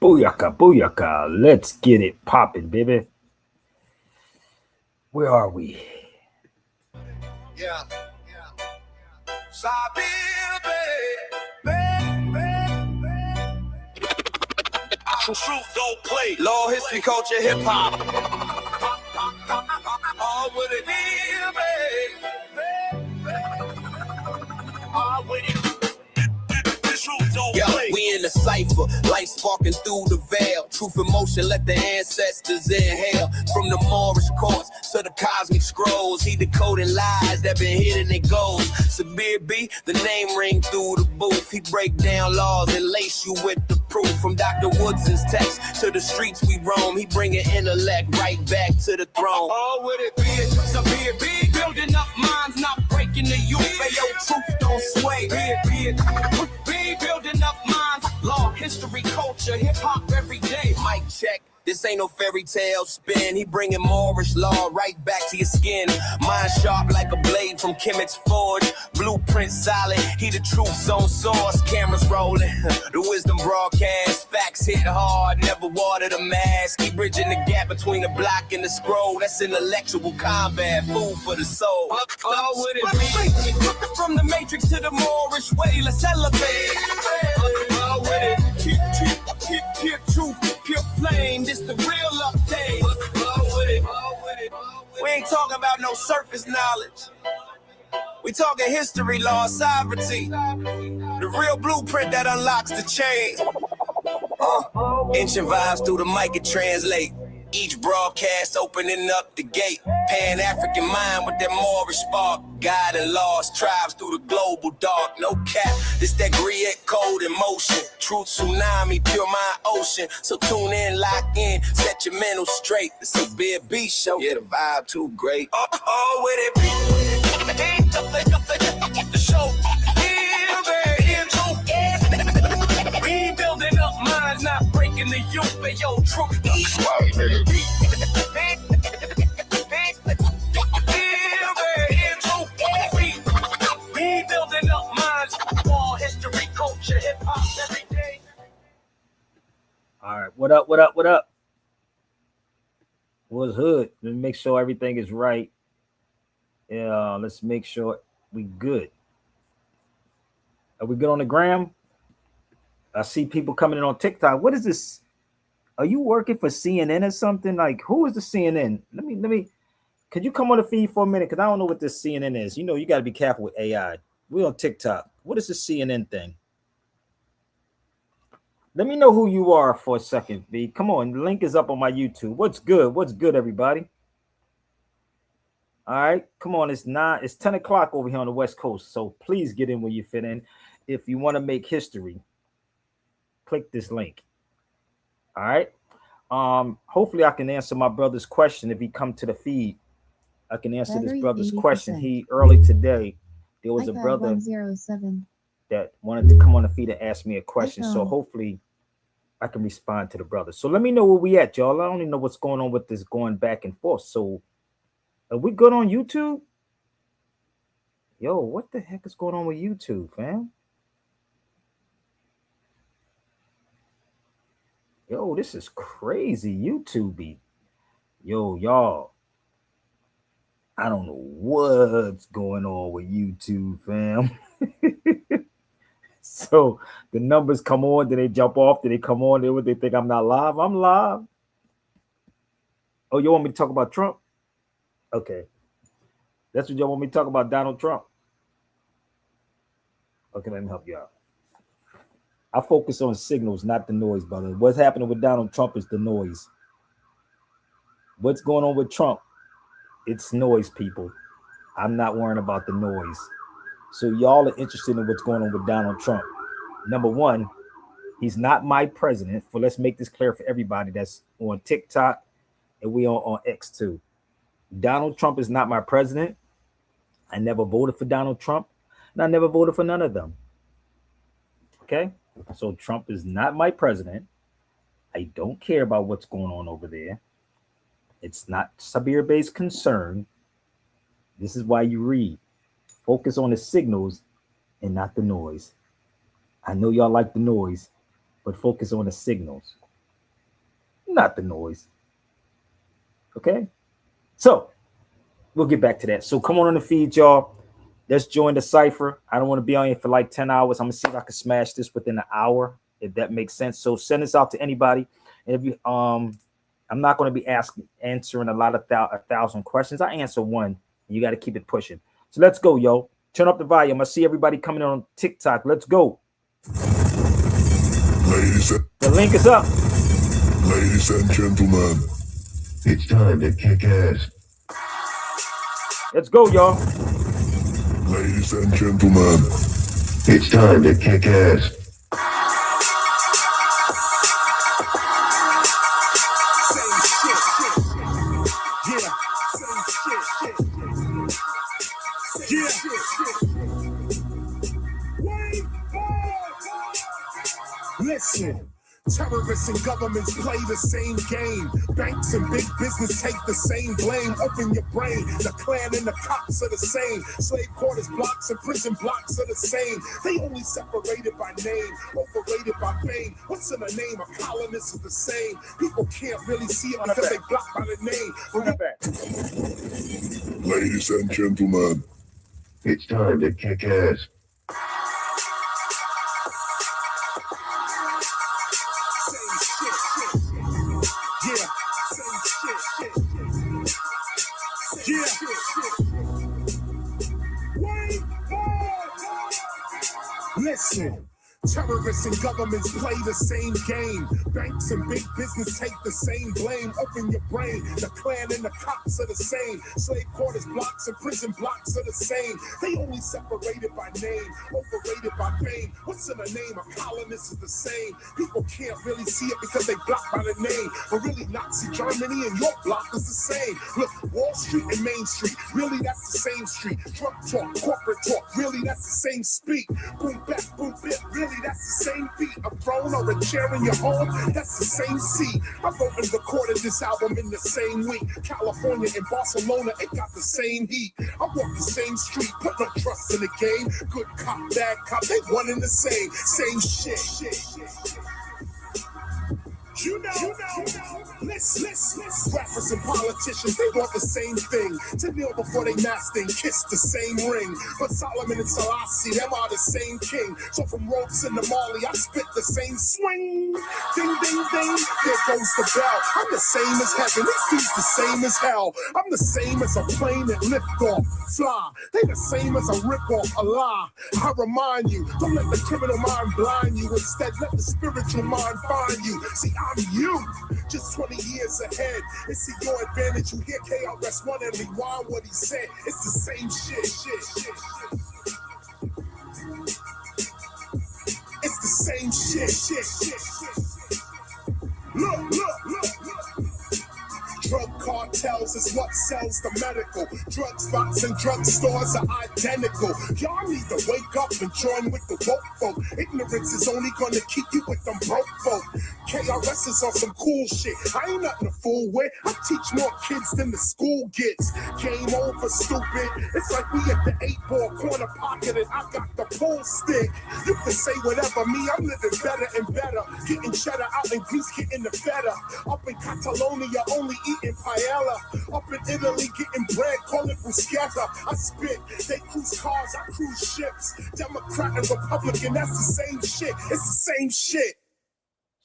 Booyaka, booyaka. Let's get it popping, baby. Where are we? Yeah. Sabir Bey. Truth don't play. Law, history, culture, hip hop. All with it is, all with it. Yo, we in the cipher, light sparking through the veil. Truth and motion, let the ancestors inhale. From the Moorish courts to the cosmic scrolls, he decoding lies that been hidden in goals. Sabir Bey, the name ring through the booth. He break down laws and lace you with the proof. From Dr. Woodson's text to the streets we roam, he bringing intellect right back to the throne. All with it be it, Sabir Bey, building up minds, not breaking the youth. Yo, truth don't sway. Be it. Be building up minds, law, history, culture, hip hop every day. Mic check. This ain't no fairy tale spin. He bringing Moorish law right back to your skin. Mind sharp like a blade from Kemet's forge. Blueprint solid. He the truth's own source. Cameras rolling. The wisdom broadcast. Facts hit hard. Never watered a mask. Keep bridging the gap between the block and the scroll. That's intellectual combat. Food for the soul. All with it. From the matrix to the Moorish way. Let's elevate. All with it. Keep truth. Pure flame, this the real update. We ain't talking about no surface knowledge. We talking history, law, sovereignty. The real blueprint that unlocks the chain. Ancient vibes through the mic and translate. Each broadcast opening up the gate. Pan-African mind with that Moorish spark. God and lost tribes through the global dark. No cap, this that Griot code in motion. Truth tsunami, pure mind ocean. So tune in, lock in, set your mental straight. It's a big beat show, yeah, the vibe too great. Oh, with it be. The show. We building up minds, not breaking the youth. But yo, truth. We building up minds, all history, culture, hip hop every day. All right, what up? What's hood? Let's make sure everything is right. Yeah, let's make sure we good. Are we good on the gram? I see people coming in on TikTok. What is this? Are you working for CNN or something? Like, who is the CNN? Let me. Could you come on the feed for a minute? Because I don't know what this CNN is. You know, you got to be careful with AI. We're on TikTok. What is this CNN thing? Let me know who you are for a second, B. Come on, the link is up on my YouTube. What's good? What's good, everybody? All right, come on. It's 10 o'clock over here on the West Coast. So please get in where you fit in. If you want to make history, click this link. All right. Hopefully I can answer my brother's question if he come to the feed. I can answer this brother's 80%. Question. He early today, there was a brother 107 that wanted to come on the feed and ask me a question. So hopefully I can respond to the brother. So let me know where we at, y'all. I don't even know what's going on with this going back and forth. So are we good on YouTube? Yo, what the heck is going on with YouTube, fam? Yo, this is crazy. YouTube. Yo, y'all. I don't know what's going on with YouTube, fam. So the numbers come on, then they jump off, then they come on, they think I'm not live. I'm live. Oh, you want me to talk about Trump? Okay. That's what y'all want me to talk about, Donald Trump. Okay, let me help you out. I focus on signals, not the noise, brother. What's happening with Donald Trump is the noise. What's going on with Trump? It's noise, people. I'm not worrying about the noise. So y'all are interested in what's going on with Donald Trump. Number one, he's not my president. So let's make this clear for everybody that's on TikTok and we on X too. Donald Trump is not my president. I never voted for Donald Trump, and I never voted for none of them. Okay? So Trump is not my president. I don't care about what's going on over there. It's not Sabir Bey's concern. This is why you read. Focus on the signals and not the noise. I know y'all like the noise, but focus on the signals. not the noise. Okay, so we'll get back to that. So come on the feed, y'all. Let's join the cipher. I don't want to be on here for like 10 hours. I'm gonna see if I can smash this within an hour, if that makes sense. So send this out to anybody. And if you I'm not going to be answering a lot of 1,000 questions. I answer one. You got to keep it pushing. So let's go, yo. Turn up the volume. I see everybody coming on TikTok. Let's go. The link is up. Ladies and gentlemen, it's time to kick ass. Let's go, y'all. Ladies and gentlemen, it's time to kick ass. Listen, terrorists and governments play the same game. Banks and big business take the same blame. Open your brain, the Klan and the cops are the same. Slave quarters blocks and prison blocks are the same. They only separated by name, overrated by fame. What's in the name? A colonist is the same. People can't really see it because they blocked by the name. Ladies and gentlemen, it's time to kick ass. Listen, terrorists and governments play the same game. Banks and big business take the same blame. Open your brain, the Klan and the cops are the same. Slave quarters blocks and prison blocks are the same. They only separated by name, overrated by fame. What's in the name? A colonist is the same. People can't really see it because they blocked by the name. But really Nazi Germany and your block is the same. Look, Wall Street and Main Street, really that's the same street. Drug talk, corporate talk, really that's the same speak. Boom back, boom bit, really that's the same beat. A throne or a chair in your home, that's the same seat. I wrote and recorded this album in the same week. California and Barcelona, it got the same heat. I walk the same street, put no trust in the game. Good cop, bad cop, they one and the same shit. You know. Listen. Rappers and politicians, they want the same thing. To kneel before they mask and kiss the same ring. But Solomon and Selassie, them are the same king. So from ropes into Mali, I spit the same swing. Ding, ding, ding, there goes the bell. I'm the same as heaven, these dudes the same as hell. I'm the same as a plane that lift off, fly. They the same as a rip off, a lie. I remind you, don't let the criminal mind blind you. Instead, let the spiritual mind find you. See, I'm you, just 20 years ahead. It's to your advantage. You hear KRS-One and rewind what he said. It's the same shit. It's the same shit. Look. Drug cartels is what sells the medical. Drug spots and drug stores are identical. Y'all need to wake up and join with the woke folk. Ignorance is only gonna keep you with them broke folk. KRS is on some cool shit. I ain't nothing to fool with. I teach more kids than the school gets. Game over, stupid. It's like we at the 8-ball corner pocket and I got the pool stick. You can say whatever, me, I'm living better and better. Getting cheddar out in Greece, getting the feta. Up in Catalonia, only eating paella. Up in Italy, getting bread, call it bruschetta. I spit, they cruise cars, I cruise ships. Democrat and Republican, that's the same shit. It's the same shit.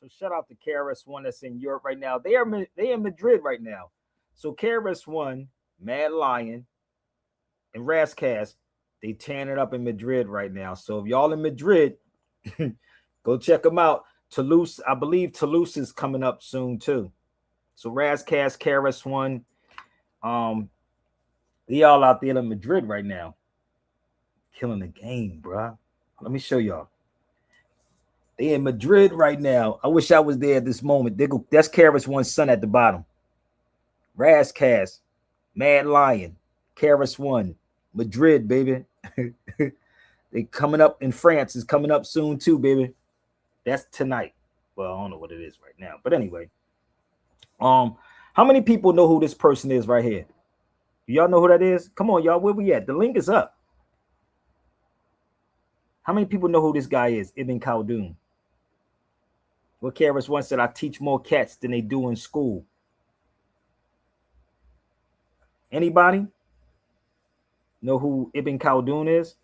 So shout out to KRS-One that's in Europe right now. They in Madrid right now. So KRS-One, Mad Lion, and Razzcast, they tearing it up in Madrid right now. So if y'all in Madrid, go check them out. Toulouse, I believe Toulouse is coming up soon too. So Razzcast, KRS-One, they all out there in Madrid right now. Killing the game, bro. Let me show y'all. They in Madrid right now. I wish I was there at this moment. That's KRS-One's son at the bottom. Razzcast, Mad Lion, KRS-One, Madrid, baby. They coming up in France. Is coming up soon too, baby. That's tonight. Well, I don't know what it is right now, but anyway. How many people know who this person is right here? Y'all know who that is? Come on, y'all. Where we at? The link is up. How many people know who this guy is? Ibn Khaldun. What Karis once said, I teach more cats than they do in school. Anybody know who Ibn Khaldun is?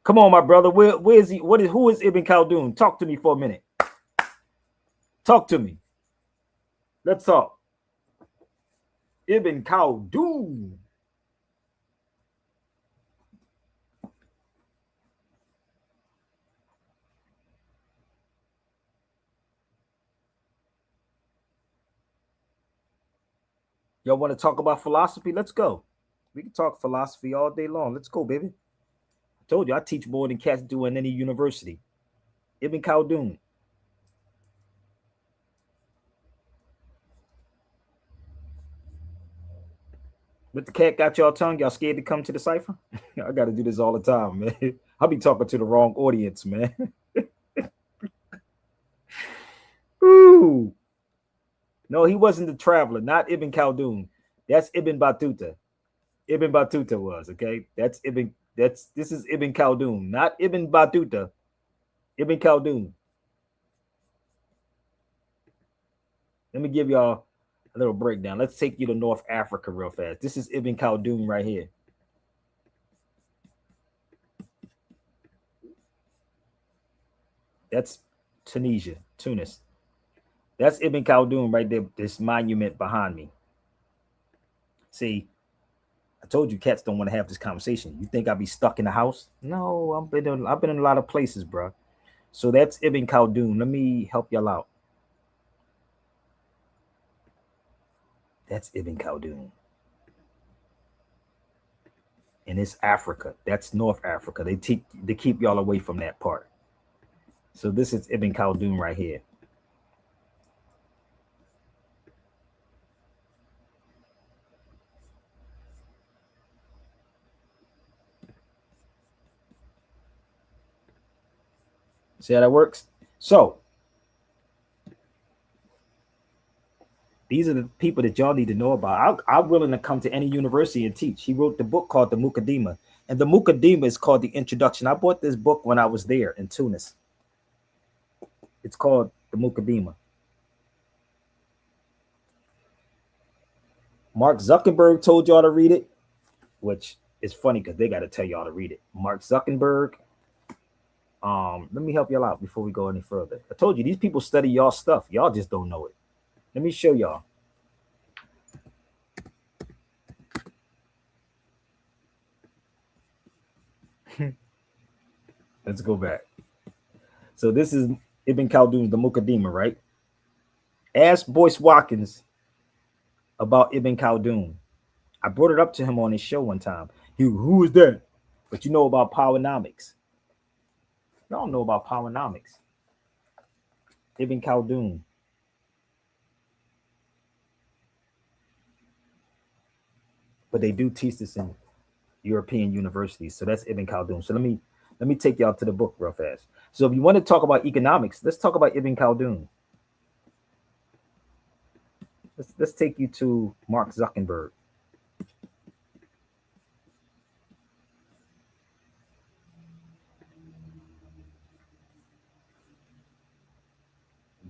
Come on, my brother. Where is he? Who is Ibn Khaldun? Talk to me for a minute. Talk to me. Let's talk. Ibn Khaldun. Y'all want to talk about philosophy? Let's go. We can talk philosophy all day long. Let's go, baby. I told you I teach more than cats do in any university. Ibn Khaldun. But the cat got y'all tongue? Y'all scared to come to the cipher? I got to do this all the time, man. I'll be talking to the wrong audience, man. Ooh. No, he wasn't the traveler, not Ibn Khaldun. That's Ibn Battuta. Ibn Battuta was, okay? This is Ibn Khaldun, not Ibn Battuta. Ibn Khaldun. Let me give y'all a little breakdown. Let's take you to North Africa real fast. This is Ibn Khaldun right here. That's Tunisia, Tunis. That's Ibn Khaldun right there, this monument behind me. See, I told you cats don't want to have this conversation. You think I'll be stuck in the house? No, I've been in a lot of places, bro. So that's Ibn Khaldun. Let me help y'all out. That's Ibn Khaldun. And it's Africa. That's North Africa. They keep y'all away from that part. So this is Ibn Khaldun right here. See how that works? So these are the people that y'all need to know about. I'm willing to come to any university and teach. He wrote the book called the Muqaddimah, and the Muqaddimah is called the Introduction. I bought this book when I was there in Tunis. It's called the Muqaddimah. Mark Zuckerberg told y'all to read it, which is funny because they got to tell y'all to read it. Mark Zuckerberg. Let me help y'all out before we go any further. I told you these people study y'all stuff. Y'all just don't know it. Let me show y'all. Let's go back. So this is Ibn Khaldun's the Muqaddimah, right? Ask Boyce Watkins about Ibn Khaldun. I brought it up to him on his show one time. Who is that? But you know about powernomics. Y'all know about powernomics. Ibn Khaldun. But they do teach this in European universities. So that's Ibn Khaldun. So let me take y'all to the book real fast. So if you want to talk about economics, let's talk about Ibn Khaldun. Let's take you to Mark Zuckerberg.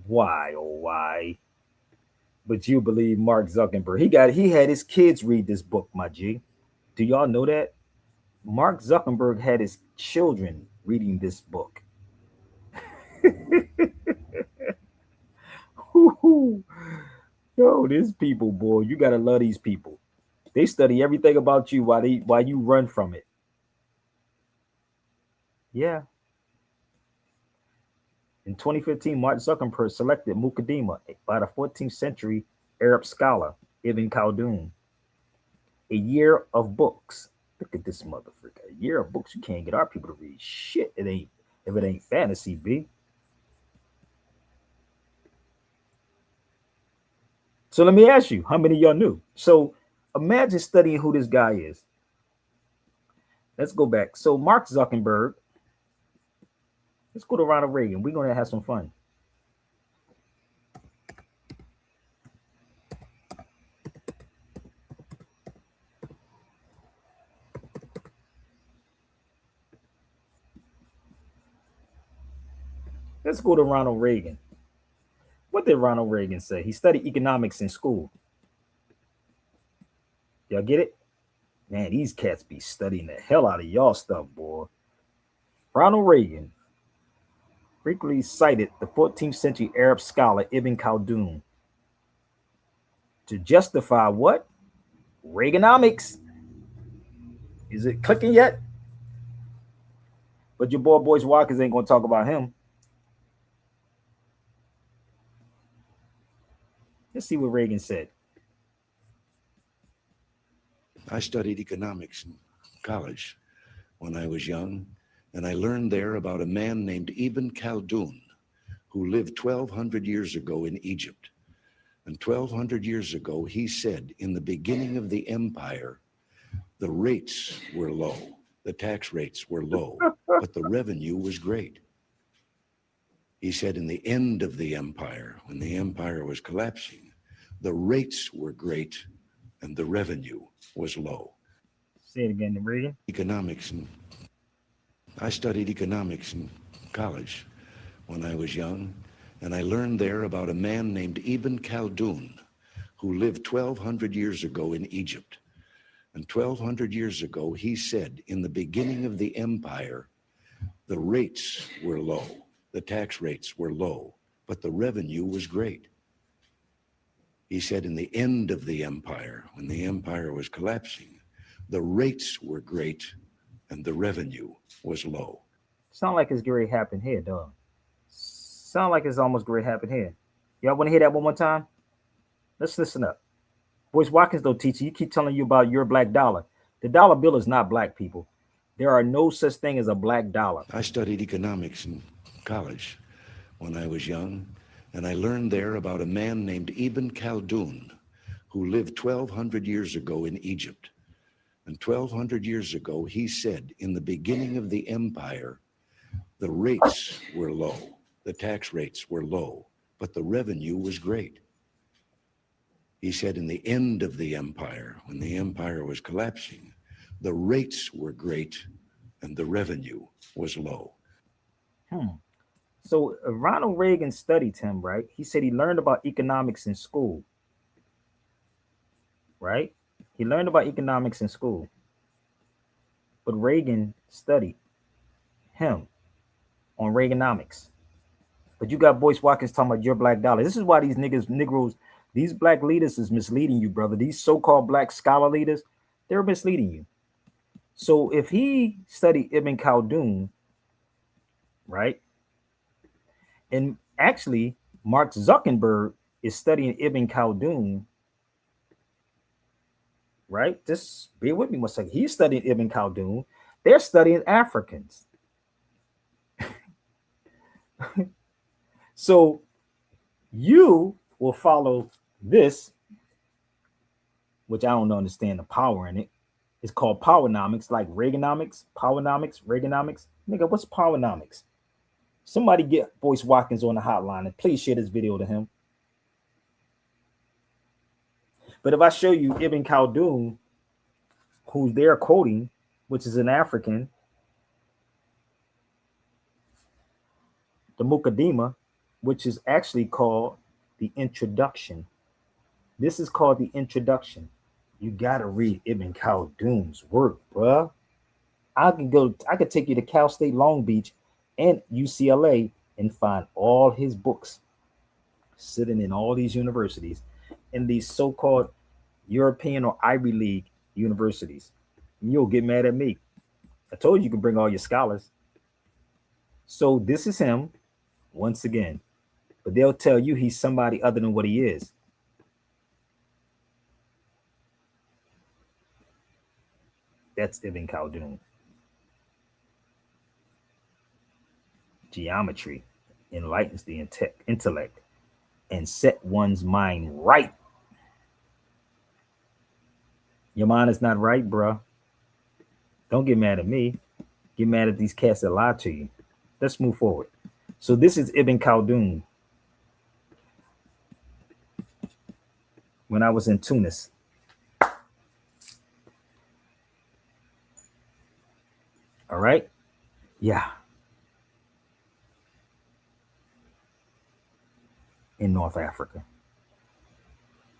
Why, oh why? But you believe Mark Zuckerberg. He had his kids read this book, my G. Do y'all know that? Mark Zuckerberg had his children reading this book. Yo, these people, boy, you gotta love these people. They study everything about you while you run from it. Yeah. In 2015, Mark Zuckerberg selected Muqaddimah by the 14th century Arab scholar Ibn Khaldun. A year of books. Look at this motherfucker. A year of books. You can't get our people to read shit. If it ain't fantasy, B. So let me ask you, how many of y'all knew? So imagine studying who this guy is. Let's go back. So Mark Zuckerberg. Let's go to Ronald Reagan. We're going to have some fun. Let's go to Ronald Reagan. What did Ronald Reagan say? He studied economics in school. Y'all get it? Man, these cats be studying the hell out of y'all stuff, boy. Ronald Reagan frequently cited the 14th century Arab scholar Ibn Khaldun to justify what? Reaganomics. Is it clicking yet? But your boy Boyce Watkins ain't going to talk about him. Let's see what Reagan said. I studied economics in college when I was young, and I learned there about a man named Ibn Khaldun who lived 1,200 years ago in Egypt. And 1,200 years ago, he said, in the beginning of the empire, the rates were low, the tax rates were low, but the revenue was great. He said, in the end of the empire, when the empire was collapsing, the rates were great and the revenue was low. Say it again, Reagan. Economics. I studied economics in college when I was young, and I learned there about a man named Ibn Khaldun who lived 1,200 years ago in Egypt. And 1,200 years ago, he said, in the beginning of the empire, the rates were low, the tax rates were low, but the revenue was great. He said, in the end of the empire, when the empire was collapsing, the rates were great and the revenue was low. Sound like it's great happen here, dog. Sound like it's almost great happen here. Y'all want to hear that one more time? Let's listen up. Boyce Watkins, though, teacher, you keep telling you about your black dollar. The dollar bill is not black, people. There are no such thing as a black dollar. I studied economics in college when I was young, and I learned there about a man named Ibn Khaldun who lived 1,200 years ago in Egypt. And 1,200 years ago, he said, in the beginning of the empire, the rates were low, the tax rates were low, but the revenue was great. He said, in the end of the empire, when the empire was collapsing, the rates were great and the revenue was low. So Ronald Reagan studied him, right? He said he learned about economics in school, right? He learned about economics in school. But Reagan studied him on Reaganomics. But you got Boyce Watkins talking about your black dollar. This is why these Negroes, these black leaders is misleading you, brother. These so-called black scholar leaders, they're misleading you. So if he studied Ibn Khaldun, right? And actually, Mark Zuckerberg is studying Ibn Khaldun, right? Just bear with me one second. He's studying Ibn Khaldun. They're studying Africans. So you will follow this, which I don't understand the power in it. It's called powernomics, like Reaganomics, powernomics, Reaganomics. Nigga, what's powernomics? Somebody get Boyce Watkins on the hotline and please share this video to him. But if I show you Ibn Khaldun, who's they're quoting, which is an African, the Mukaddima, which is actually called the introduction. This is called the introduction. You gotta read Ibn Khaldun's work, bruh. I could take you to Cal State Long Beach and UCLA and find all his books sitting in all these universities, in these so-called European or Ivy League universities. And you'll get mad at me. I told you can bring all your scholars. So this is him once again, but they'll tell you he's somebody other than what he is. That's Ibn Khaldun. Geometry enlightens the intellect and set one's mind right. Your mind is not right, bro. Don't get mad at me. Get mad at these cats that lie to you. Let's move forward. So this is Ibn Khaldun. When I was in Tunis. All right. Yeah. in North Africa.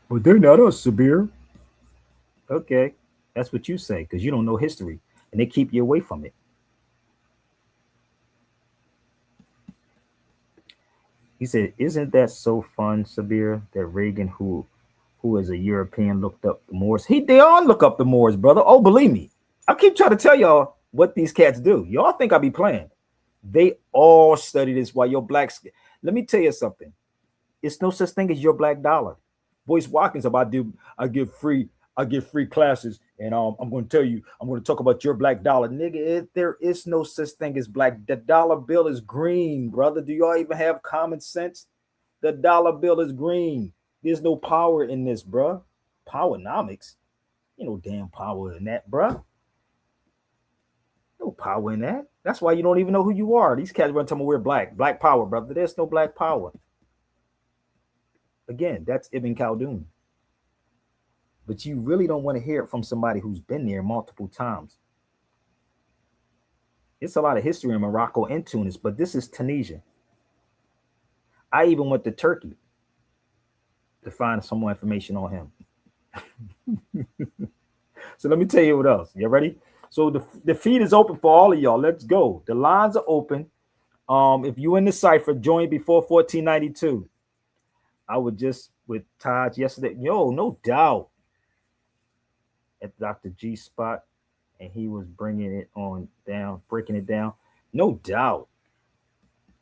But they're not us, Sabir. Okay, that's what you say because you don't know history, and they keep you away from it. He said, "Isn't that so fun, Sabir? That Reagan, who is a European, looked up the Moors. They all look up the Moors, brother. Oh, believe me, I keep trying to tell y'all what these cats do. Y'all think I be playing? They all study this while your blacks. Let me tell you something. It's no such thing as your black dollar. Boyce Watkins about do I give free classes, and I'm going to tell you, I'm going to talk about your black dollar, nigga. There is no such thing as black. The dollar bill is green, brother. Do y'all even have common sense? The dollar bill is green. There's no power in this, bruh. Powernomics. You know, damn power in that, bruh. No power in that. That's why you don't even know who you are. These cats run telling me we're black. Black power, brother. There's no black power. Again, that's Ibn Khaldun. But you really don't want to hear it from somebody who's been there multiple times. It's a lot of history in Morocco and Tunis, but this is Tunisia. I even went to Turkey to find some more information on him. So let me tell you what else. You ready? So the feed is open for all of y'all. Let's go. The lines are open. If you in the cipher, join before 1492. I was just with Taj yesterday. Yo, no doubt. At Dr. G spot, and he was bringing it on down, breaking it down. No doubt.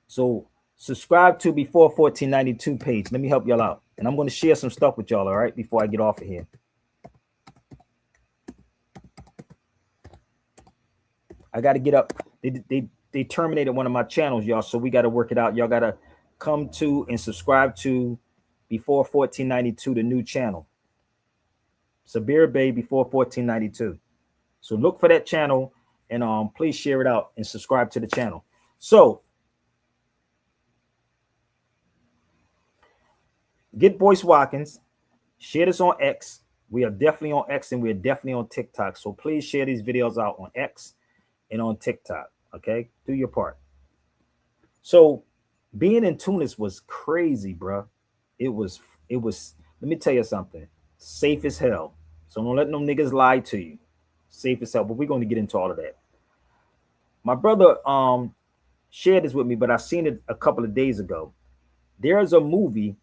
So subscribe to before 1492 page. Let me help y'all out. And I'm going to share some stuff with y'all, all right, before I get off of here. I got to get up. They terminated one of my channels, y'all, so we got to work it out. Y'all got to come to and subscribe to before 1492, the new channel. Sabir Bey before 1492. So look for that channel and please share it out and subscribe to the channel. So get Boyce Watkins, share this on X. We are definitely on X and we are definitely on TikTok. So please share these videos out on X and on TikTok. Okay, do your part. So being in Tunis was crazy, bro. It was. Let me tell you something. Safe as hell. So don't let no niggas lie to you. Safe as hell. But we're going to get into all of that. My brother shared this with me, but I seen it a couple of days ago. There's a movie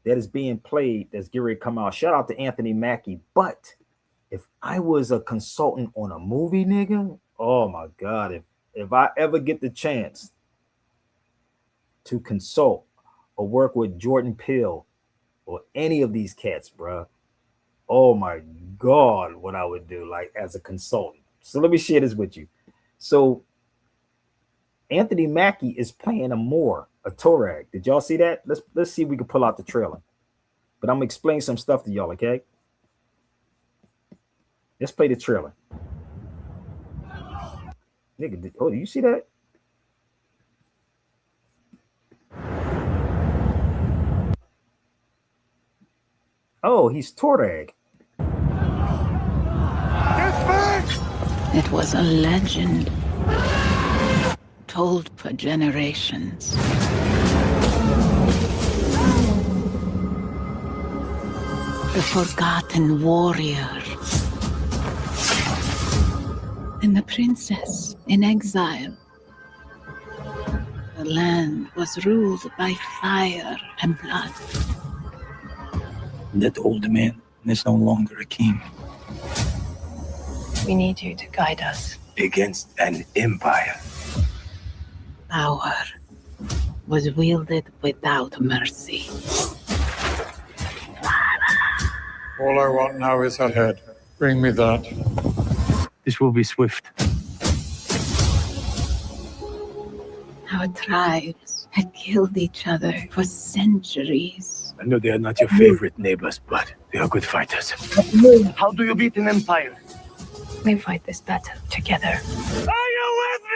that is being played that's getting ready to come out. Shout out to Anthony Mackie. But if I was a consultant on a movie, nigga, oh my God, if I ever get the chance to consult or work with Jordan Peele or any of these cats, bro, oh my God, what I would do, like as a consultant. So let me share this with you. So Anthony Mackie is playing a Moor, a Tuareg. Did y'all see that? Let's see if we can pull out the trailer. But I'm gonna explain some stuff to y'all, okay? Let's play the trailer. Nigga, oh, do you see that? Oh, he's Tuareg. It was a legend told for generations. The forgotten warrior and the princess in exile. The land was ruled by fire and blood. That old man is no longer a king. We need you to guide us. Against an empire. Power was wielded without mercy. All I want now is her head. Bring me that. This will be swift. Our tribes had killed each other for centuries. I know they are not your favorite neighbors, but they are good fighters. How do you beat an empire? We fight this battle together. Are you with me?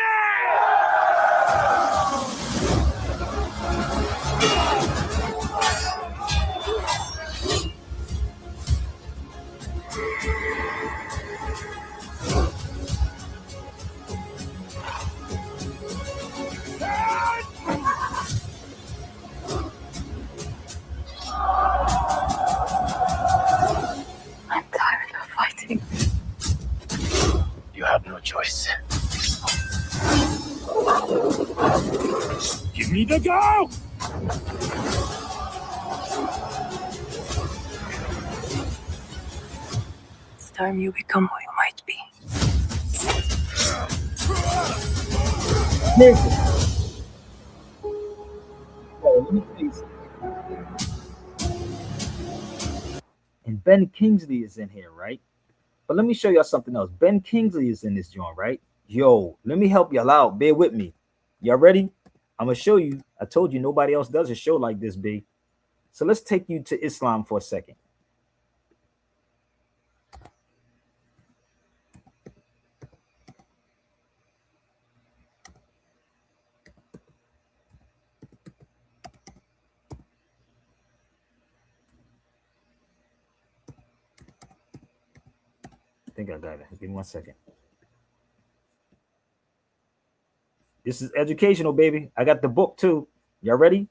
Need to go! It's time you become who you might be. And Ben Kingsley is in here, right? But let me show y'all something else. Ben Kingsley is in this joint, right? Yo, let me help y'all out. Bear with me. Y'all ready? I'm gonna show you. I told you nobody else does a show like this, B. So let's take you to Islam for a second. I think I got it. Give me 1 second. This is educational, baby. I got the book too. Y'all ready?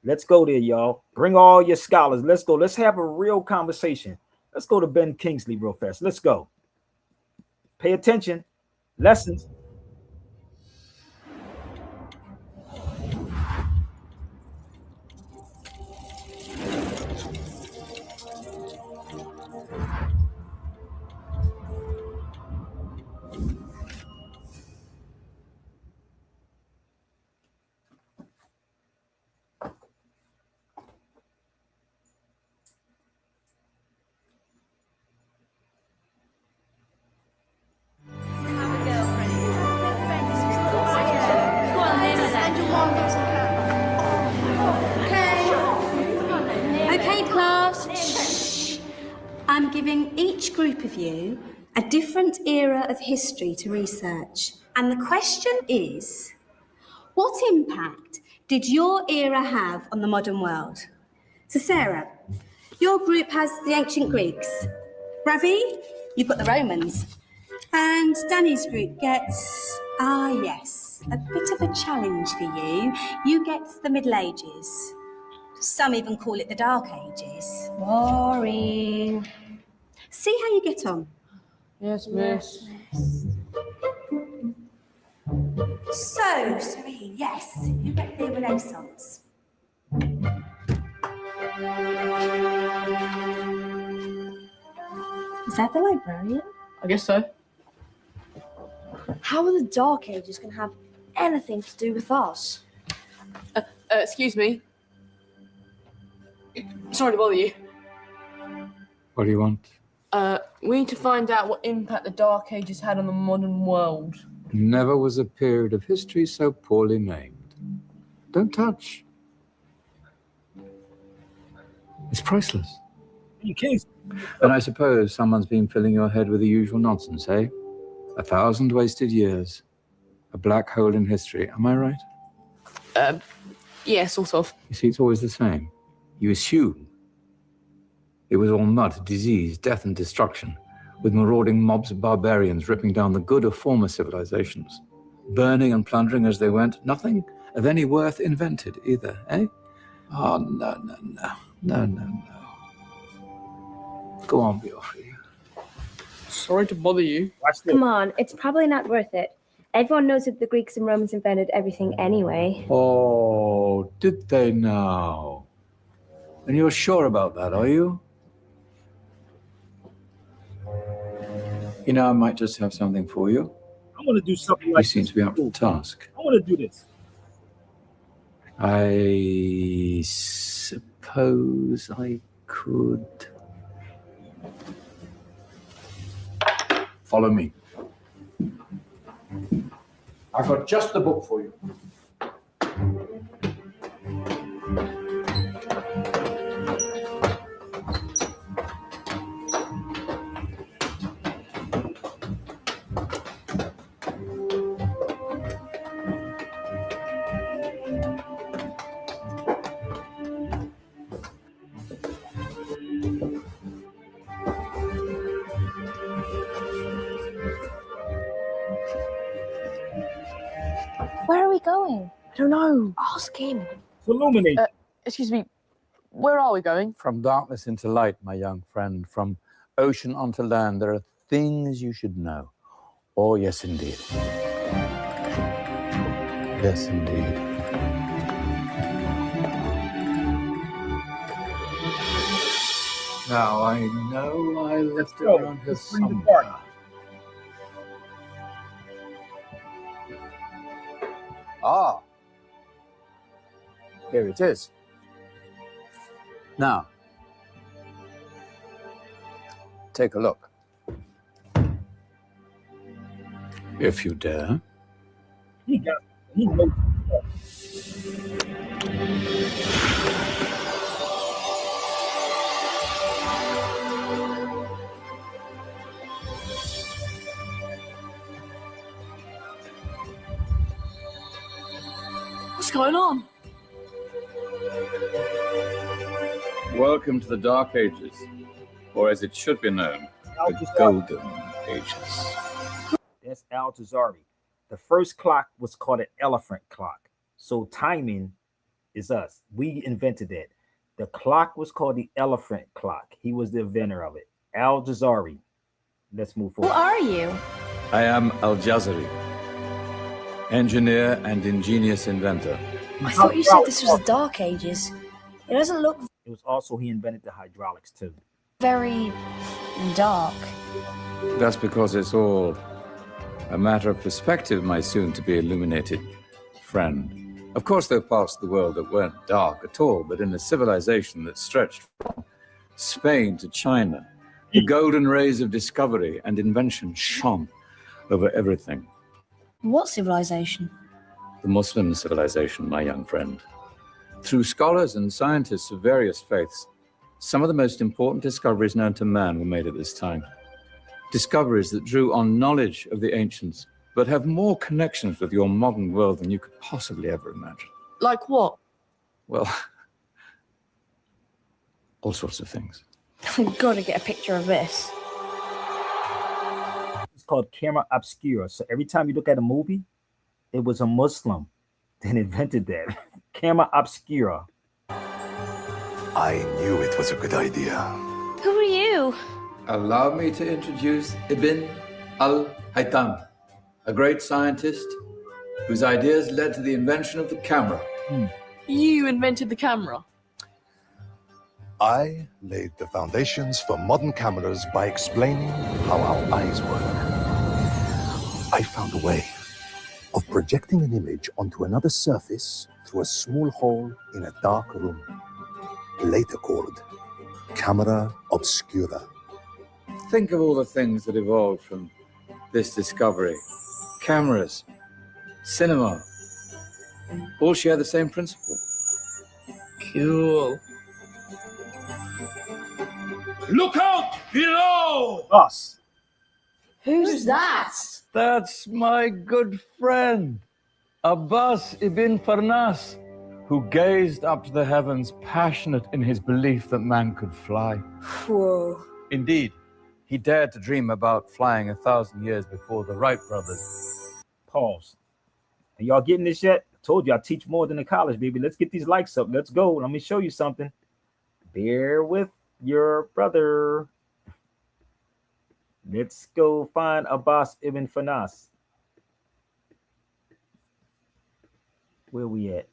Let's go there, y'all. Bring all your scholars. Let's go. Let's have a real conversation. Let's go to Ben Kingsley real fast. Let's go. Pay attention. Lessons. I'm giving each group of you a different era of history to research. And the question is, what impact did your era have on the modern world? So Sarah, your group has the ancient Greeks. Ravi, you've got the Romans. And Danny's group gets, yes, a bit of a challenge for you. You get the Middle Ages. Some even call it the Dark Ages. Boring. See how you get on. Yes, miss. So, Serene, yes, you get the Renaissance. Is that the librarian? I guess so. How are the Dark Ages going to have anything to do with us? Excuse me. Sorry to bother you. What do you want? We need to find out what impact the Dark Ages had on the modern world. Never was a period of history so poorly named. Don't touch. It's priceless. And I suppose someone's been filling your head with the usual nonsense, eh? 1,000 wasted years. A black hole in history. Am I right? Yeah, sort of. You see, it's always the same. You assume it was all mud, disease, death, and destruction, with marauding mobs of barbarians ripping down the good of former civilizations, burning and plundering as they went. Nothing of any worth invented either, eh? Oh, no. Go on, Biofri. Sorry to bother you. Come on, it's probably not worth it. Everyone knows that the Greeks and Romans invented everything anyway. Oh, did they now? And you're sure about that, are you? You know, I might just have something for you. I want to do something like You seem to be up to the task. I want to do this. I suppose I could. Follow me. I've got just the book for you. Where are we going? I don't know. Ask him. Illuminate. Excuse me. Where are we going? From darkness into light, my young friend. From ocean onto land, there are things you should know. Oh, yes, indeed. Yes, indeed. Now, I know I left it around here somewhere. Ah, here it is. Now, take a look. If you dare. He knows. What's going on? Welcome to the Dark Ages, or as it should be known, the Golden Ages. That's Al-Jazari. The first clock was called an elephant clock. So timing is us. We invented that. The clock was called the elephant clock. He was the inventor of it. Al-Jazari. Let's move forward. Who are you? I am Al-Jazari, engineer and ingenious inventor. I thought you said this was the Dark Ages. It doesn't look It was also, he invented the hydraulics too. very dark. That's because it's all a matter of perspective, my soon-to-be illuminated friend. Of course, there are parts of the world that weren't dark at all, but in a civilization that stretched from Spain to China, the golden rays of discovery and invention shone over everything. What civilization? The Muslim civilization, my young friend. Through scholars and scientists of various faiths, some of the most important discoveries known to man were made at this time. Discoveries that drew on knowledge of the ancients, but have more connections with your modern world than you could possibly ever imagine. Like what? Well, all sorts of things. I've got to get a picture of this. It's called camera obscura. So every time you look at a movie, it was a Muslim that invented that. Camera obscura. I knew it was a good idea. Who are you? Allow me to introduce Ibn al-Haytham, a great scientist whose ideas led to the invention of the camera. You invented the camera. I laid the foundations for modern cameras by explaining how our eyes work. I found a way of projecting an image onto another surface through a small hole in a dark room, later called camera obscura. Think of all the things that evolved from this discovery. Cameras, cinema, all share the same principle. Cool. Look out below! Us. Who's that? That's my good friend, Abbas ibn Farnas, who gazed up to the heavens, passionate in his belief that man could fly. Whoa. Indeed, he dared to dream about flying 1,000 years before the Wright brothers. Pause. Are y'all getting this yet? I told you I teach more than in college, baby. Let's get these likes up. Let's go. Let me show you something. Bear with your brother. Let's go find Abbas ibn Farnas. Where we at?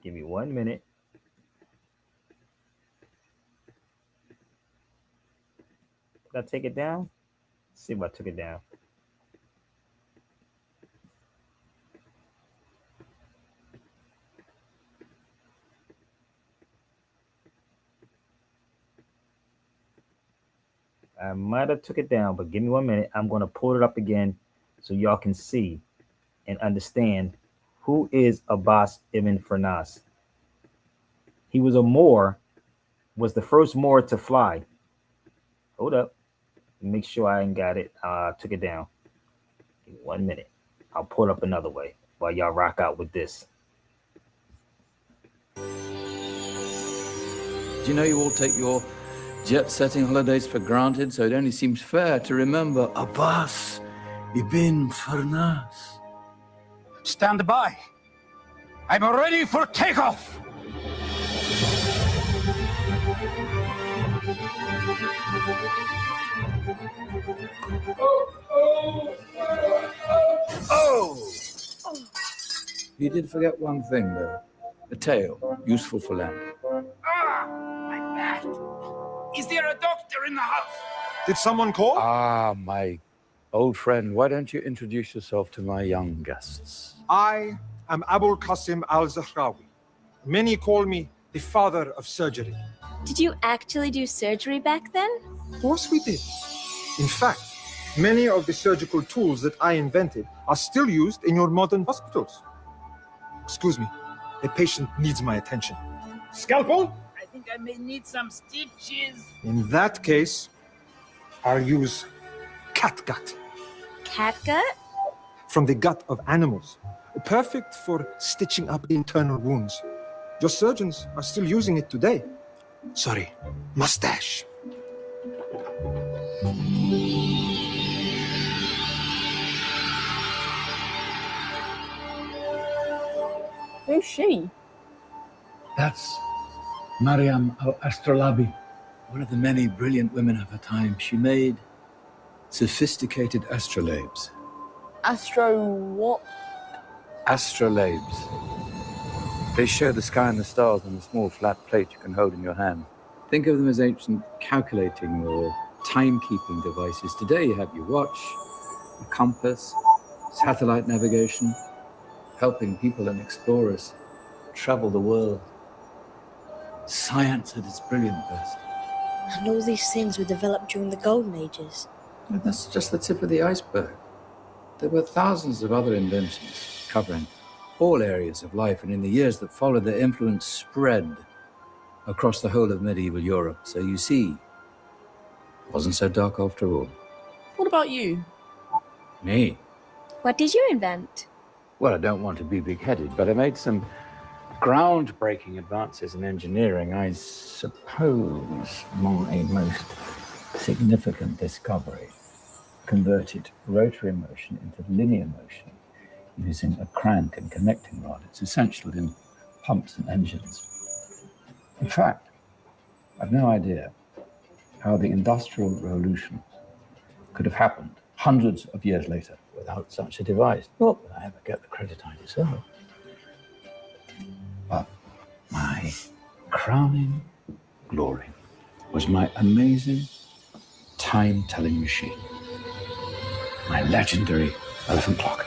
Give me 1 minute. Did I take it down? Let's see if I took it down. I might have took it down, but give me 1 minute. I'm going to pull it up again so y'all can see and understand who is Abbas ibn Farnas. He was a Moor, was the first Moor to fly. Hold up. Make sure I ain't got it. Took it down. Give me 1 minute. I'll pull it up another way while y'all rock out with this. Do you know you all take your jet-setting holidays for granted, so it only seems fair to remember Abbas ibn Farnas. Stand by. I'm ready for takeoff. Oh! You did forget one thing, though. A tail, useful for land. My back. Is there a doctor in the house? Did someone call? Ah, my old friend, why don't you introduce yourself to my young guests? I am Abul Qasim al-Zahrawi. Many call me the father of surgery. Did you actually do surgery back then? Of course we did. In fact, many of the surgical tools that I invented are still used in your modern hospitals. Excuse me, a patient needs my attention. Scalpel? I think I may need some stitches. In that case, I'll use catgut Catgut? from the gut of animals. Perfect for stitching up internal wounds. Your surgeons are still using it today. Sorry, mustache. Who's she? That's Mariam al-Astrolabi, one of the many brilliant women of her time. She made sophisticated astrolabes. Astro what? Astrolabes. They show the sky and the stars on a small flat plate you can hold in your hand. Think of them as ancient calculating or timekeeping devices. Today you have your watch, a compass, satellite navigation, helping people and explorers travel the world. Science at its brilliant best. And all these things were developed during the Golden Ages. And that's just the tip of the iceberg. There were thousands of other inventions covering all areas of life, and in the years that followed, their influence spread across the whole of medieval Europe. So you see, it wasn't so dark after all. What about you? Me? What did you invent? Well, I don't want to be big-headed, but I made some groundbreaking advances in engineering. I suppose my most significant discovery converted rotary motion into linear motion using a crank and connecting rod. It's essential in pumps and engines. In fact, I've no idea how the Industrial Revolution could have happened hundreds of years later without such a device. Not that I ever get the credit I deserve. But my crowning glory was my amazing time-telling machine, my legendary elephant clock.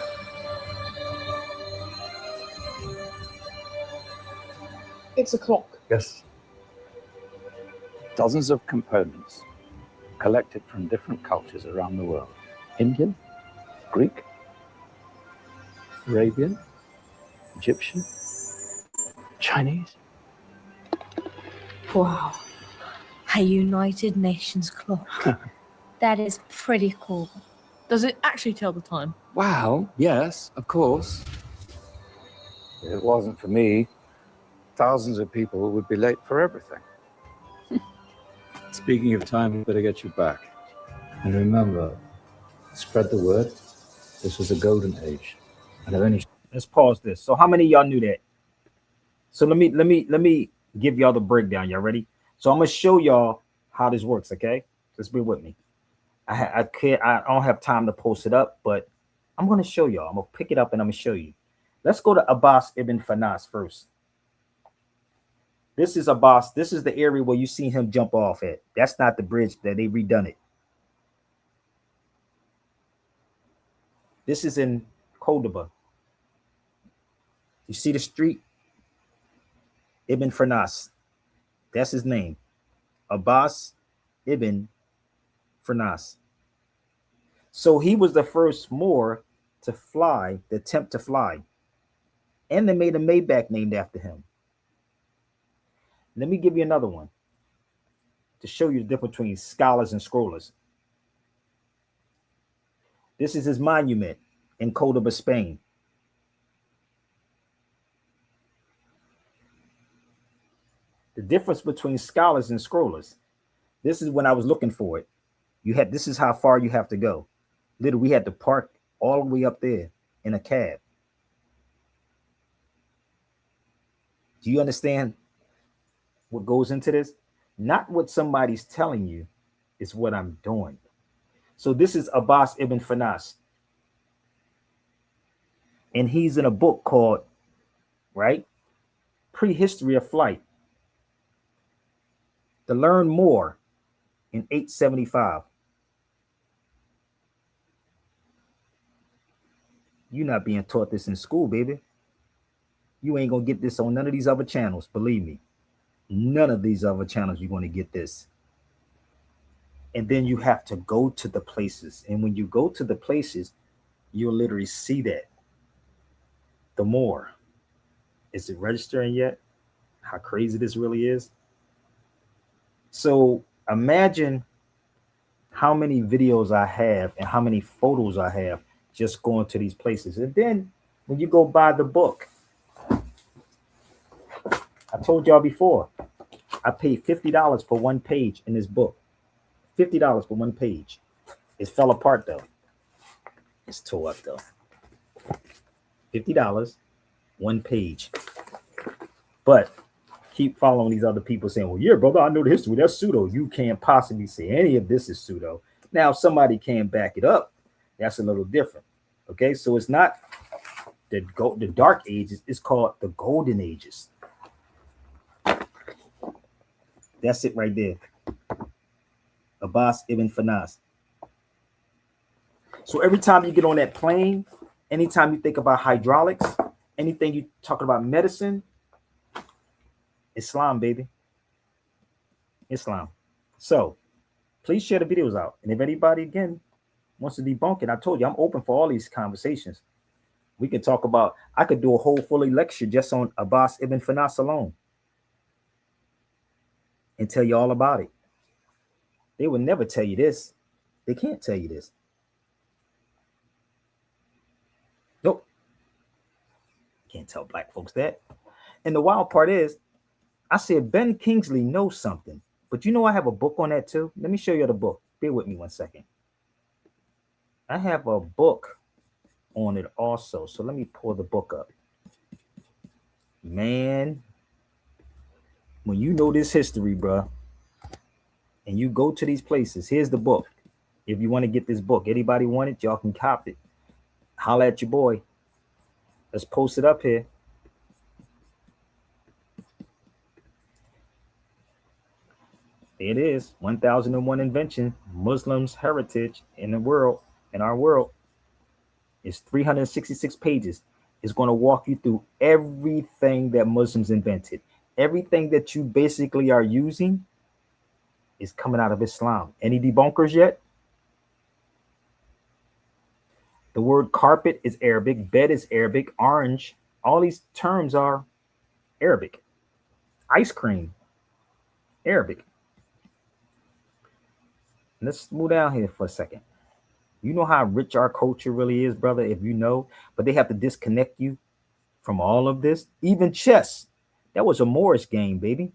It's a clock. Yes. Dozens of components collected from different cultures around the world. Indian, Greek, Arabian, Egyptian, Chinese. Wow. A United Nations clock. That is pretty cool. Does it actually tell the time? Wow, yes, of course. If it wasn't for me, thousands of people would be late for everything. Speaking of time, we better get you back. And remember, spread the word. This was a golden age. And I've only... Let's pause this. So how many of y'all knew that? So let me give y'all the breakdown. Y'all ready? So I'm gonna show y'all how this works, okay? Just be with me. I don't have time to post it up, but I'm gonna show y'all. I'm gonna pick it up and I'm gonna show you. Let's go to Abbas ibn Fanas first. This is Abbas. This is the area where you see him jump off at. That's not the bridge that they redone it. This is in Cordoba. You see the street? Ibn Fanas. That's his name. Abbas ibn Fanas. So he was the first Moor to fly, to attempt to fly. And they made a Maybach named after him. Let me give you another one to show you the difference between scholars and scrollers. This is his monument in Cordoba, Spain. The difference between scholars and scrollers. This is when I was looking for it. This is how far you have to go. Literally, we had to park all the way up there in a cab. Do you understand what goes into this? Not what somebody's telling you, is what I'm doing. So this is Abbas ibn Fanas. And he's in a book called, right, Prehistory of Flight. To learn more in 875. You're not being taught this in school, baby. You ain't gonna get this on none of these other channels, believe me. None of these other channels you're gonna get this. And then you have to go to the places. And when you go to the places, you'll literally see that. The more. Is it registering yet? How crazy this really is? So imagine how many videos I have and how many photos I have just going to these places. And then when you go buy the book, I told y'all before, I paid $50 for one page in this book. $50 for one page. It fell apart though. It's tore up though. $50, one page. But keep following these other people saying, well, yeah, brother, I know the history. That's pseudo. You can't possibly say any of this is pseudo. Now, if somebody can back it up, that's a little different. Okay, so it's not the dark ages. It's called the golden ages. That's it right there. Abbas ibn Fanas. So every time you get on that plane, anytime you think about hydraulics, anything you talking about medicine, Islam, baby. Islam. So please share the videos out. And if anybody, again, wants to debunk it, I told you, I'm open for all these conversations. We can talk about, I could do a whole fully lecture just on Abbas ibn Fanas alone and tell you all about it. They would never tell you this. They can't tell you this. Nope. Can't tell black folks that. And the wild part is, I said Ben Kingsley knows something. But you know I have a book on that too. Let me show you the book. Bear with me one second. I have a book on it also. So let me pull the book up. Man, when you know this history, bro, and you go to these places, here's the book. If you want to get this book, anybody want it, y'all can cop it. Holla at your boy. Let's post it up here. There it is. 1001 Invention, Muslims' Heritage in the World, in our world. It's 366 pages. It's going to walk you through everything that Muslims invented. Everything that you basically are using is coming out of Islam. Any debunkers yet? The word carpet is Arabic. Bed is Arabic. Orange. All these terms are Arabic. Ice cream, Arabic. Let's move down here for a second. You know how rich our culture really is, brother, if you know, but they have to disconnect you from all of this. Even chess, that was a Morris game, baby.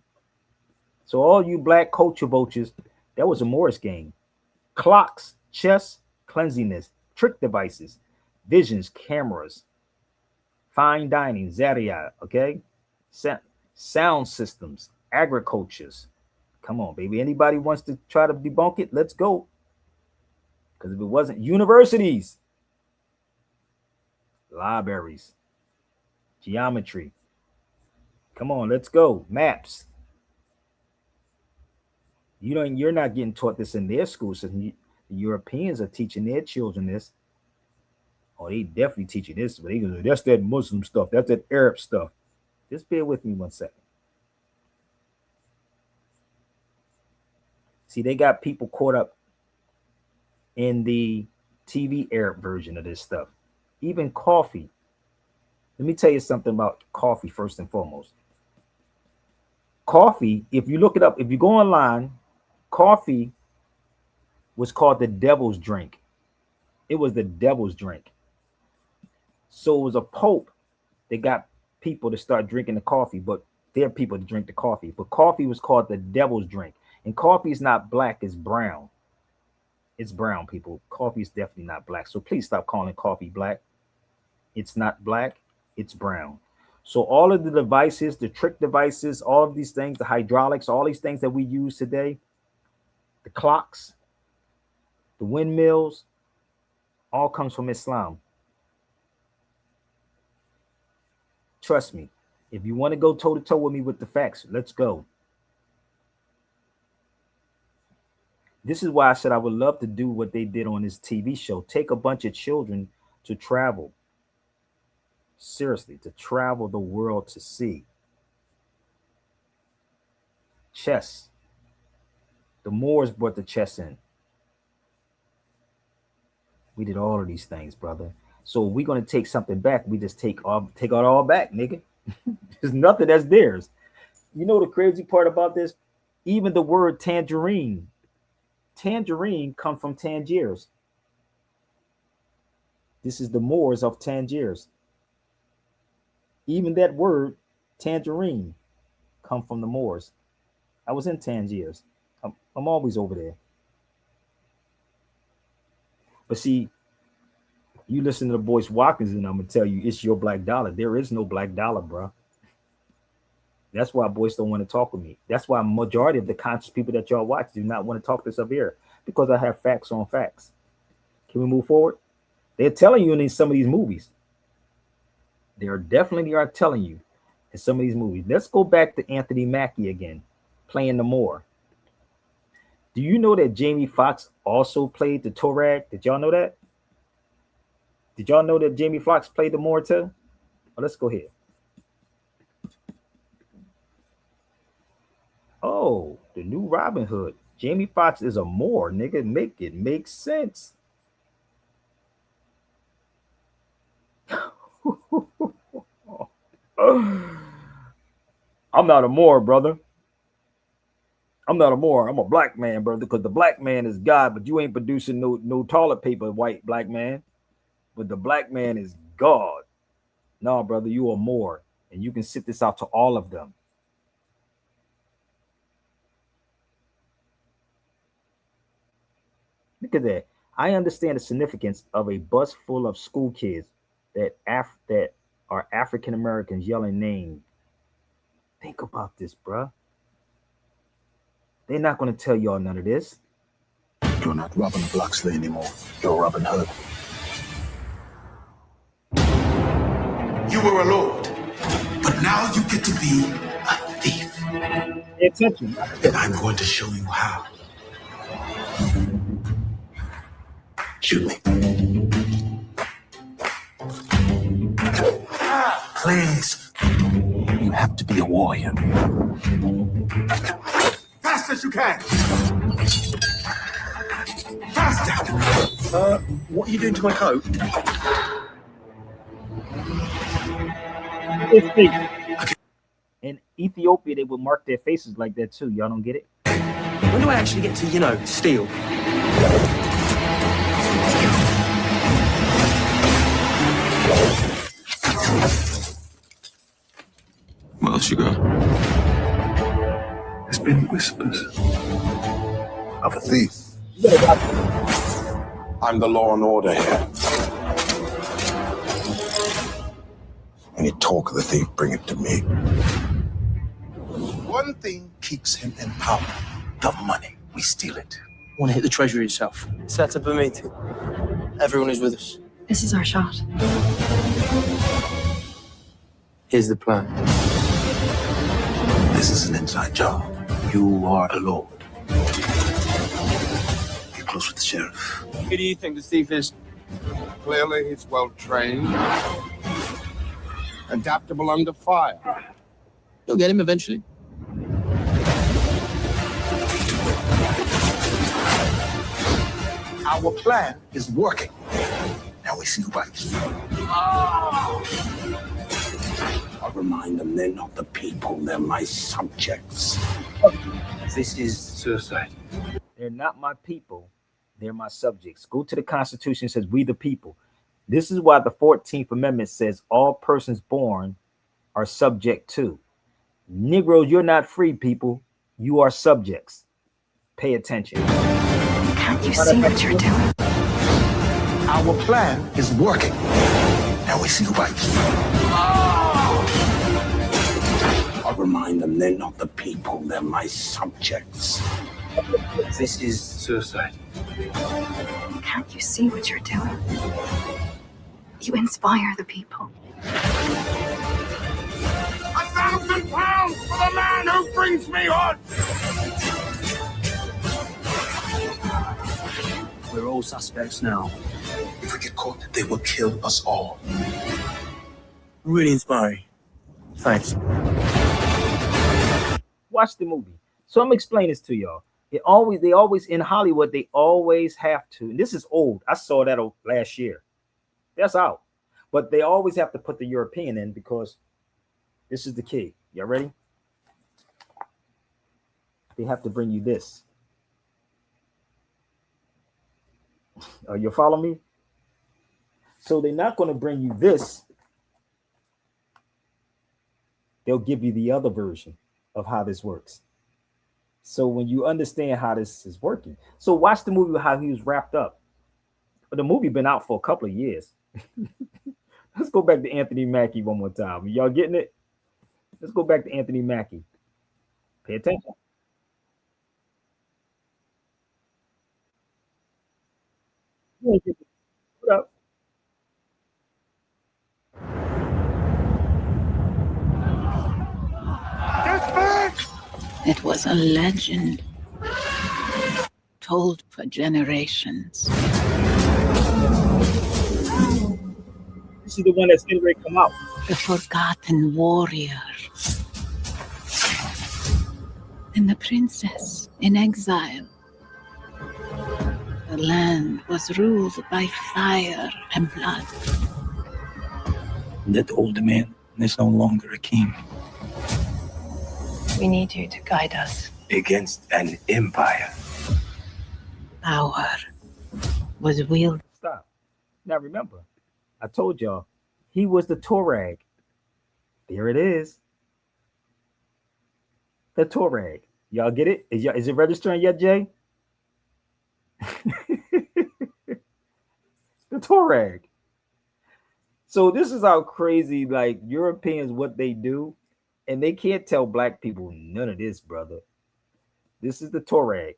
So all you black culture vultures, that was a Morris game. Clocks, chess, cleanliness, trick devices, visions, cameras, fine dining, Zaria, okay? Sound systems, agricultures. Come on, baby. Anybody wants to try to debunk it? Let's go. Because if it wasn't universities, libraries, geometry. Come on, let's go. Maps. You're not getting taught this in their school system. The Europeans are teaching their children this. Oh, they definitely teaching this, but that's that Muslim stuff. That's that Arab stuff. Just bear with me one second. See, they got people caught up in the TV Arab version of this stuff. Even coffee. Let me tell you something about coffee first and foremost. Coffee, if you look it up, if you go online, coffee was called the devil's drink. It was the devil's drink. So it was a pope that got people to start drinking the coffee, but their people to drink the coffee. But coffee was called the devil's drink. And coffee is not black, it's brown. It's brown, people. Coffee is definitely not black. So please stop calling coffee black. It's not black, it's brown. So all of the devices, the trick devices, all of these things, the hydraulics, all these things that we use today, the clocks, the windmills, all comes from Islam. Trust me. If you want to go toe-to-toe with me with the facts, let's go. This is why I said I would love to do what they did on this TV show. Take a bunch of children to travel. Seriously, to travel the world to see. Chess. The Moors brought the chess in. We did all of these things, brother. So we're gonna take something back. We just take it all back, nigga. There's nothing that's theirs. You know the crazy part about this? Even the word tangerine come from Tangiers. This is the Moors of Tangiers. Even that word tangerine come from the Moors. I was in Tangiers. I'm always over there. But see, you listen to the Boyce Watkins, and I'm gonna tell you, it's your black dollar. There is no black dollar, bro. That's why Boyce don't want to talk with me. That's why majority of the conscious people that y'all watch do not want to talk to Sabir, because I have facts on facts. Can we move forward? They're telling you in some of these movies. They are definitely telling you in some of these movies. Let's go back to Anthony Mackie again, playing the Moor. Do you know that Jamie Foxx also played the Tuareg? Did y'all know that? Did y'all know that Jamie Foxx played the Moor too? Well, let's go ahead. Oh, the new Robin Hood. Jamie Foxx is a Moor, nigga. Make it make sense. I'm not a Moor, brother. I'm not a Moor. I'm a black man, brother, because the black man is God, but you ain't producing no toilet paper, white black man. But the black man is God. No, brother, you are Moor, and you can sit this out to all of them. Look at that. I understand the significance of a bus full of school kids that are African Americans yelling names. Think about this, bruh. They're not going to tell y'all none of this. You're not Robin of Locksley anymore. You're Robin Hood. You were a lord, but now you get to be a thief. Pay attention. And I'm going to show you how. Shoot me. Please. You have to be a warrior. Fast as you can. Faster. What are you doing to my coat? In Ethiopia, they will mark their faces like that too. Y'all don't get it? When do I actually get to, steal? Where else you go? There's been whispers of a thief. I'm the law and order here. Any talk of the thief, bring it to me. One thing keeps him in power. The money. We steal it. Want to hit the treasury yourself? Set up a meeting. Everyone is with us. This is our shot. Here's the plan. This is an inside job. You are a lord. Get close with the sheriff. Who do you think the thief is? Clearly, he's well trained. Adaptable under fire. You'll get him eventually. Our plan is working. Now we see who bites. I'll remind them they're not the people, they're my subjects. This is suicide. They're not my people. They're my subjects. Go to the Constitution. It says we the people. This is why the 14th Amendment says all persons born are subject to. Negroes, you're not free people. You are subjects. Pay attention. Can't you see what you're doing? Our plan is working. Now we see who bites. I'll remind them they're not the people, they're my subjects. This is suicide. Can't you see what you're doing? You inspire the people. £1,000 for the man who brings me on! We're all suspects now. If we get caught, they will kill us all. Really inspiring. Thanks. Watch the movie. So I'm explaining this to y'all. They always in Hollywood, they always have to, and this is old. I saw that last year. That's out. But they always have to put the European in because this is the key. Y'all ready? They have to bring you this. You follow me? So they're not going to bring you this. They'll give you the other version of how this works. So when you understand how this is working, so watch the movie how he was wrapped up. But the movie been out for a couple of years. Let's go back to Anthony Mackie one more time. Y'all getting it? Let's go back to Anthony Mackie. Pay attention. What up? It was a legend told for generations. This is the one that's getting ready to come out. The forgotten warrior. And the princess in exile. The land was ruled by fire and blood. That old man is no longer a king. We need you to guide us. Against an empire. Power was wielded. Stop. Now remember, I told y'all, he was the Tuareg. There it is. The Tuareg. Y'all get it? Is it registering yet, Jay? The Tuareg. So this is how crazy, like, Europeans, what they do. And they can't tell black people none of this, brother. This is the Tuareg.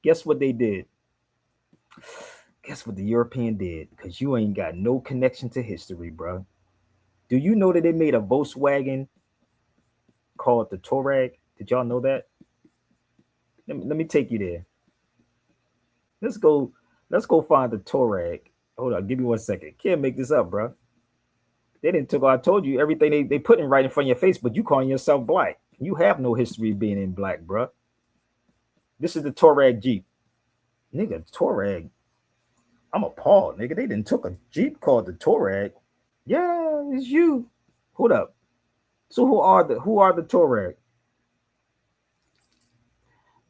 Guess what they did? Guess what the European did? Because you ain't got no connection to history, bro. Do you know that they made a Volkswagen called the Tuareg? Did y'all know that? Let me take you there. Let's go find the Tuareg. Hold on, give me 1 second. Can't make this up, bro. They didn't took. I told you everything they put in right in front of your face, but you calling yourself black. You have no history of being in black, bro. This is the Tuareg Jeep. Nigga, Tuareg. I'm appalled, nigga. They didn't took a Jeep called the Tuareg. Yeah, it's you. Hold up. So who are the Tuareg?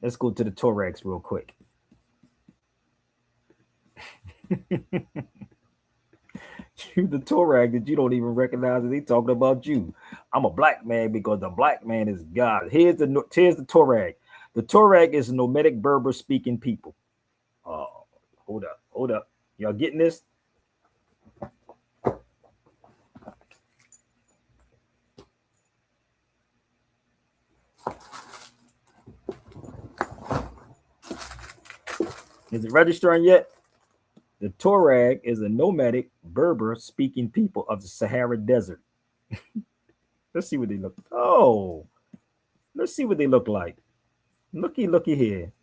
Let's go to the Tuaregs real quick. You the Tuareg that you don't even recognize that they talking about you. I'm a black man because the black man is God. Here's the Tuareg. The Tuareg is a nomadic Berber speaking people. Oh, hold up. Y'all getting this? Is it registering yet? The Tuareg is a nomadic Berber speaking people of the Sahara Desert. Let's see what they look. Oh, let's see what they look like. Looky here.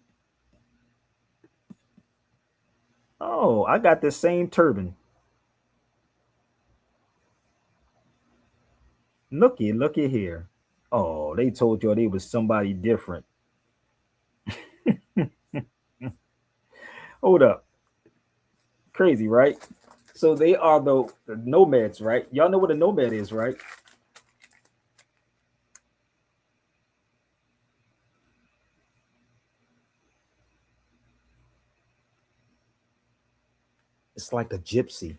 Oh, I got the same turban. Looky here. Oh, they told you they was somebody different. Hold up. Crazy, right? So they are the nomads, right? Y'all know what a nomad is, right? It's like a gypsy.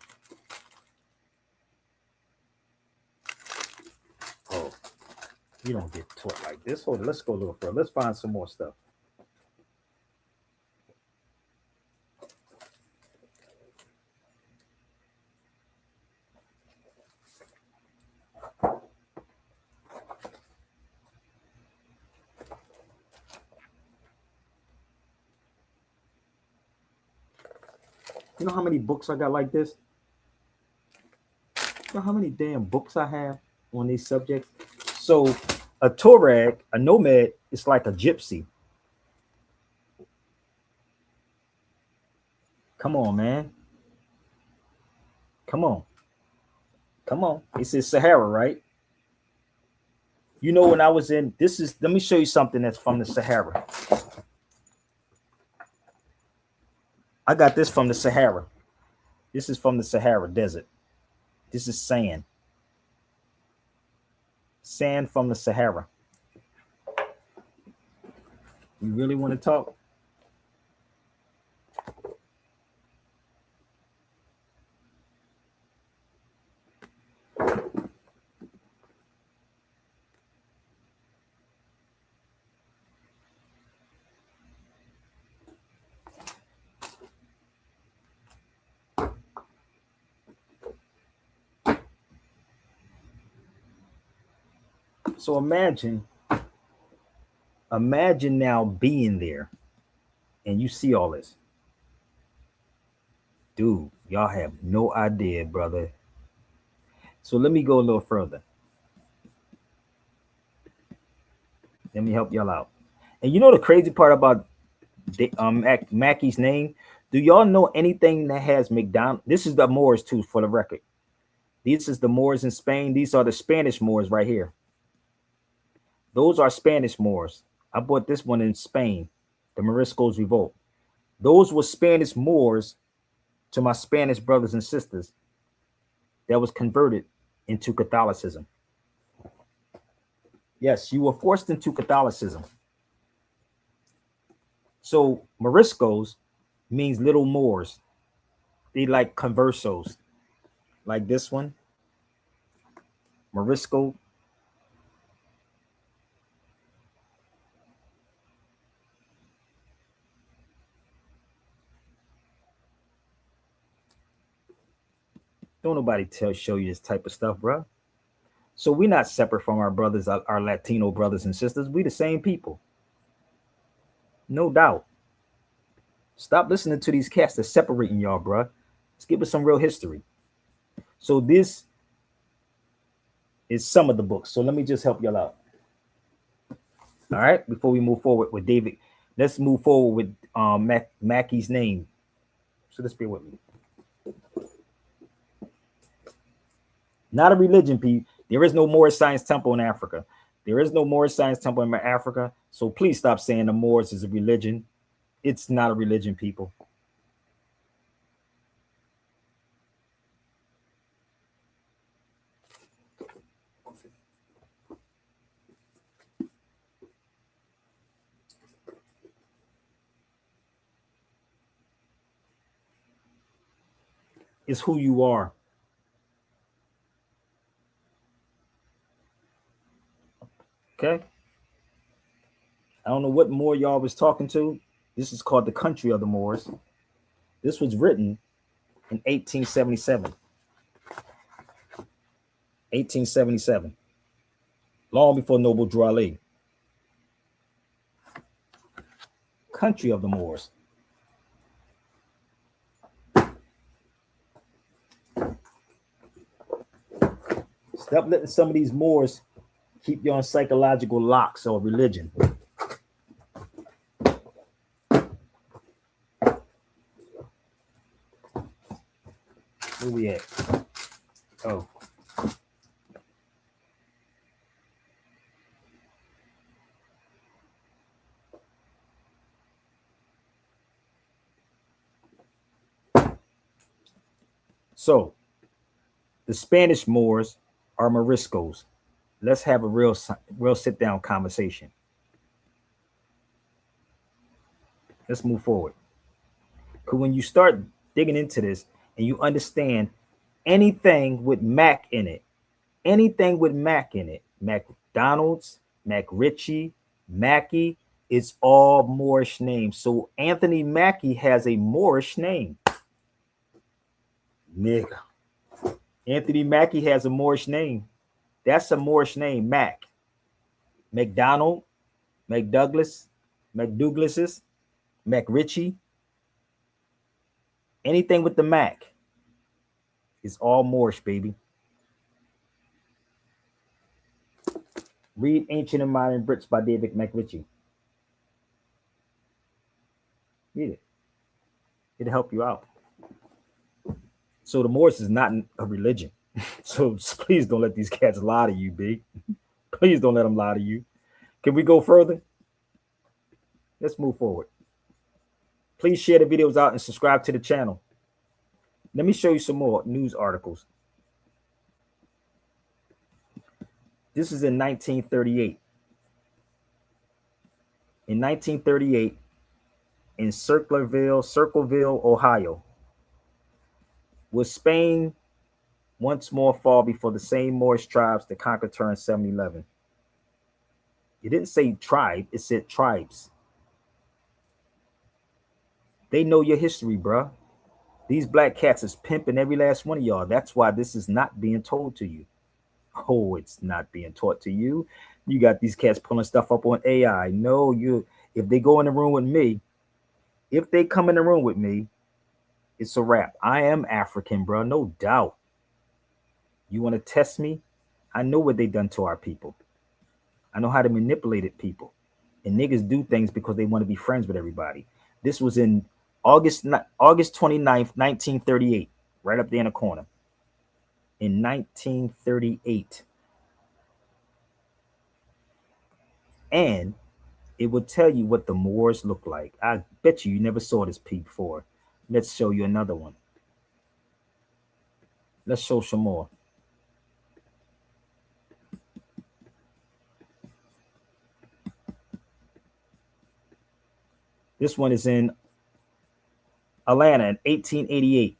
Oh, you don't get taught like this. Hold on, let's go a little further. Let's find some more stuff. You know how many books I got like this? You know how many damn books I have on these subjects? So a Tuareg, a nomad, is like a gypsy. Come on, man. Come on. Come on. It's in Sahara, right? You know, when I was in, let me show you something that's from the Sahara. I got this from the Sahara. This is from the Sahara Desert. This is sand. Sand from the Sahara. You really want to talk? So imagine now being there and you see all this. Dude, y'all have no idea, brother. So let me go a little further. Let me help y'all out. And you know the crazy part about Mackie's name? Do y'all know anything that has McDonald's? This is the Moors too, for the record. This is the Moors in Spain. These are the Spanish Moors right here. Those are Spanish Moors. I bought this one in Spain, the Morisco's Revolt. Those were Spanish Moors to my Spanish brothers and sisters that was converted into Catholicism. Yes, you were forced into Catholicism. So Moriscos means little Moors. They like conversos, like this one, Morisco. Don't nobody show you this type of stuff, bro. So we're not separate from our brothers, our Latino brothers and sisters. We the same people. No doubt. Stop listening to these cats that's separating y'all, bro. Let's give us some real history. So this is some of the books. So let me just help y'all out. All right, before we move forward with David, let's move forward with Mackie's name. So let's bear with me. Not a religion, Pete. There is no Moorish Science Temple in Africa. There is no Moorish Science Temple in Africa. So please stop saying the Moors is a religion. It's not a religion, people. It's who you are. Okay. I don't know what Moor y'all was talking to. This is called The Country of the Moors. This was written in 1877. 1877. Long before Noble Drew. Country of the Moors. Stop letting some of these Moors keep you on psychological locks or religion. Where we at? Oh. So, the Spanish Moors are Moriscos. Let's have a real sit-down conversation. Let's move forward. Because when you start digging into this and you understand anything with Mac in it, McDonald's, McRitchie, Mackie, it's all Moorish names. So Anthony Mackie has a Moorish name. Nigga. Anthony Mackie has a Moorish name. That's a Moorish name, Mac. McDonald, McDouglas, McDouglas's, McRitchie. Anything with the Mac is all Moorish, baby. Read Ancient and Modern Brits by David McRitchie. Read it. It'll help you out. So the Moors is not a religion. So please don't let these cats lie to you, B. Please don't let them lie to you. Can we go further? Let's move forward. Please share the videos out and subscribe to the channel. Let me show you some more news articles. This is in 1938. In 1938, in Circleville, Ohio, will Spain once more fall before the same Moorish tribes that conquered her in 711? It didn't say tribe, it said tribes. They know your history, bruh. These black cats is pimping every last one of y'all. That's why this is not being told to you. Oh, it's not being taught to you. You got these cats pulling stuff up on AI. No, if they go in the room with me, if they come in the room with me, it's a wrap. I am African, bro, no doubt. You want to test me? I know what they done to our people. I know how to manipulate people. And niggas do things because they want to be friends with everybody. This was in August 29th, 1938, right up there in the corner. In 1938. And it will tell you what the Moors look like. I bet you never saw this peep before. Let's show you another one. Let's show some more. This one is in Atlanta in 1888.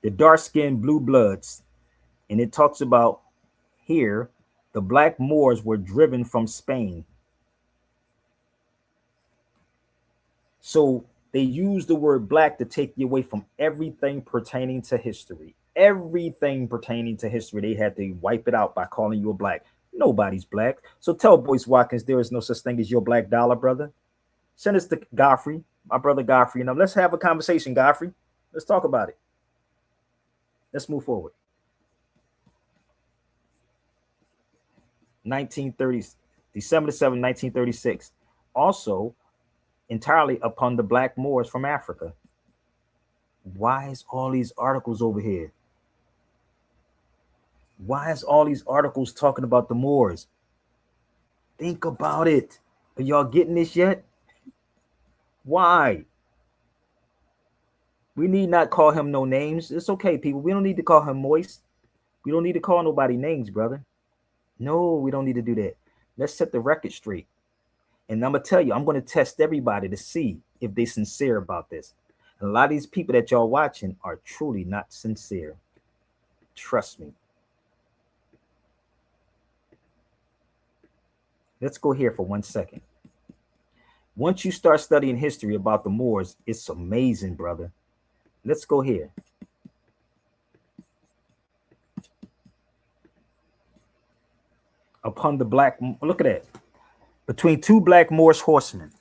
The dark-skinned blue bloods. And it talks about here, the black Moors were driven from Spain. So they use the word black to take you away from everything pertaining to history. Everything pertaining to history, they had to wipe it out by calling you a black. Nobody's black. So tell Boyce Watkins there is no such thing as your black dollar, brother. Send us to Godfrey, my brother Godfrey. Let's have a conversation, Godfrey. Let's talk about it. Let's move forward. 1930s, December 7, 1936. Also, entirely upon the black Moors from Africa. Why is all these articles over here? Why is all these articles talking about the Moors? Think about it. Are y'all getting this yet? Why? We need not call him no names. It's okay, people. We don't need to call him Moist. We don't need to call nobody names, brother. No, we don't need to do that. Let's set the record straight. And I'm going to tell you, I'm going to test everybody to see if they're sincere about this. And a lot of these people that y'all watching are truly not sincere. Trust me. Let's go here for 1 second. Once you start studying history about the Moors, it's amazing, brother. Let's go here. Upon the black, look at that. Between two black Moorish horsemen.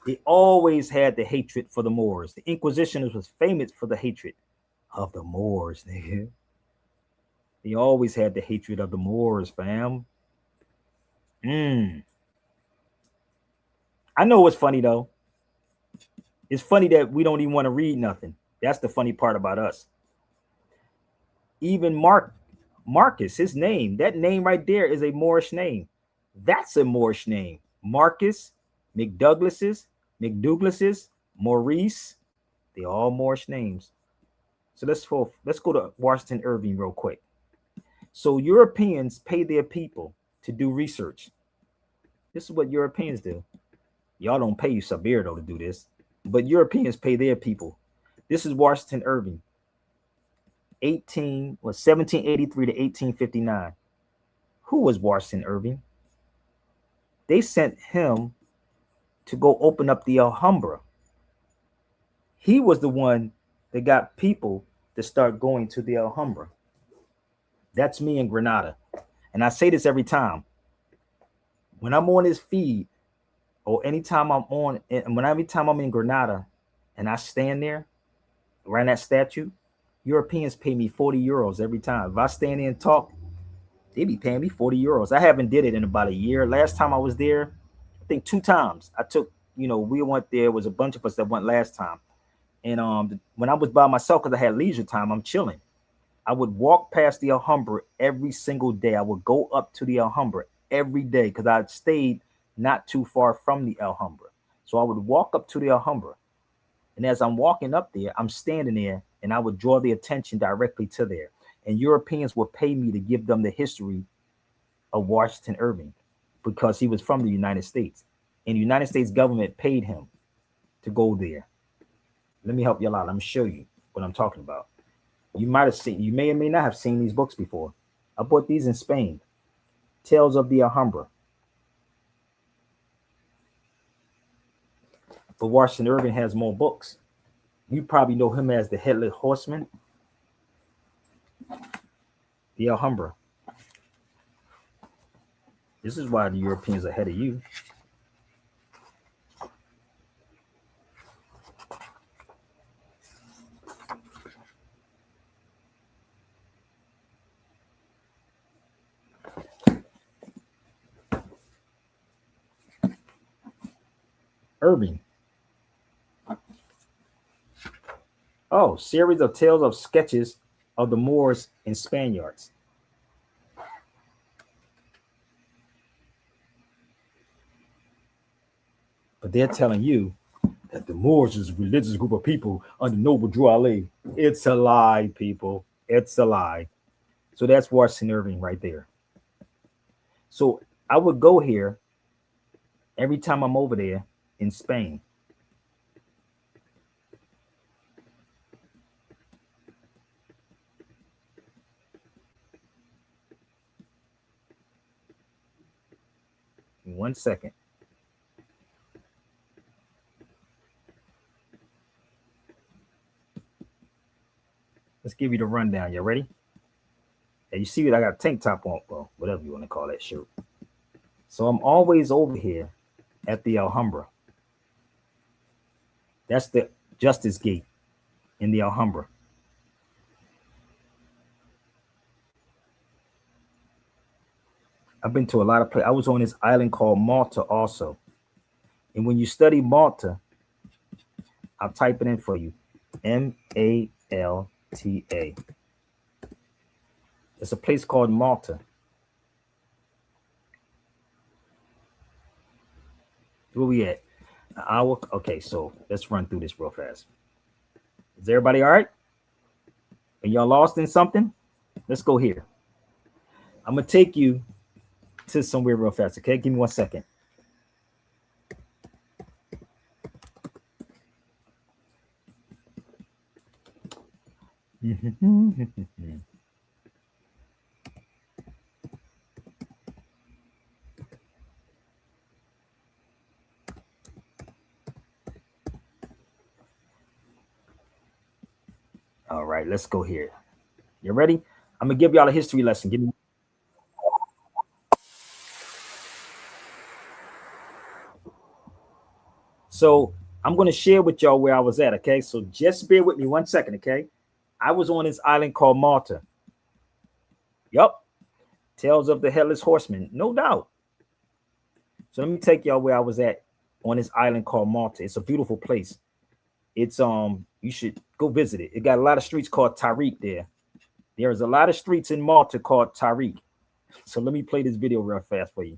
They always had the hatred for the Moors. The Inquisition was famous for the hatred of the Moors, nigga. They always had the hatred of the Moors, fam. I know what's funny, though. It's funny that we don't even want to read nothing. That's the funny part about us. Even Marcus, his name, that name right there is a Moorish name. That's a Moorish name. Marcus, McDouglas's, Maurice, they're all Moorish names. So let's go to Washington Irving real quick. So Europeans pay their people to do research. This is what Europeans do. Y'all don't pay you Sabir though to do this, but Europeans pay their people. This is Washington Irving. 1783 to 1859. Who was Washington Irving? They sent him to go open up the Alhambra. He was the one that got people to start going to the Alhambra. That's me in Granada. And I say this every time. When I'm on his feed, or anytime I'm on, and every time I'm in Grenada and I stand there around that statue, Europeans pay me 40 euros every time. If I stand there and talk, they be paying me 40 euros. I haven't did it in about a year. Last time I was there, I think 2 times. I took, we went there. It was a bunch of us that went last time. And when I was by myself, because I had leisure time, I'm chilling. I would walk past the Alhambra every single day. I would go up to the Alhambra every day because I stayed not too far from the Alhambra. So I would walk up to the Alhambra. And as I'm walking up there, I'm standing there and I would draw the attention directly to there. And Europeans would pay me to give them the history of Washington Irving because he was from the United States. And the United States government paid him to go there. Let me help you out. Let me show you what I'm talking about. You might have seen, you may or may not have seen these books before. I bought these in Spain. Tales of the Alhambra. But Washington Irving has more books. You probably know him as the Headless Horseman. The Alhambra. This is why the Europeans are ahead of you. Irving. Oh, series of tales of sketches of the Moors and Spaniards. But they're telling you that the Moors is a religious group of people under Noble Drew Ali. It's a lie, people. It's a lie. So that's Washington Irving right there. So I would go here every time I'm over there in Spain. In 1 second. Let's give you the rundown. You ready? And you see that I got a tank top on, well, whatever you want to call that shirt. So I'm always over here at the Alhambra. That's the Justice Gate in the Alhambra. I've been to a lot of places. I was on this island called Malta also. And when you study Malta, I'll type it in for you. Malta. It's a place called Malta. Where we at? An hour? Okay, so let's run through this real fast. Is everybody all right? Are y'all lost in something? Let's go here. I'm going to take you to somewhere real fast, okay? Give me 1 second. All right, let's go here. You ready? I'm gonna give y'all a history lesson. Give me. So I'm gonna share with y'all where I was at. Okay, so just bear with me 1 second. Okay, I was on this island called Malta. Yup, Tales of the Headless Horseman, no doubt. So let me take y'all where I was at on this island called Malta. It's a beautiful place. It's you should go visit it. It got a lot of streets called Tuareg there. There's a lot of streets in Malta called Tuareg. So let me play this video real fast for you.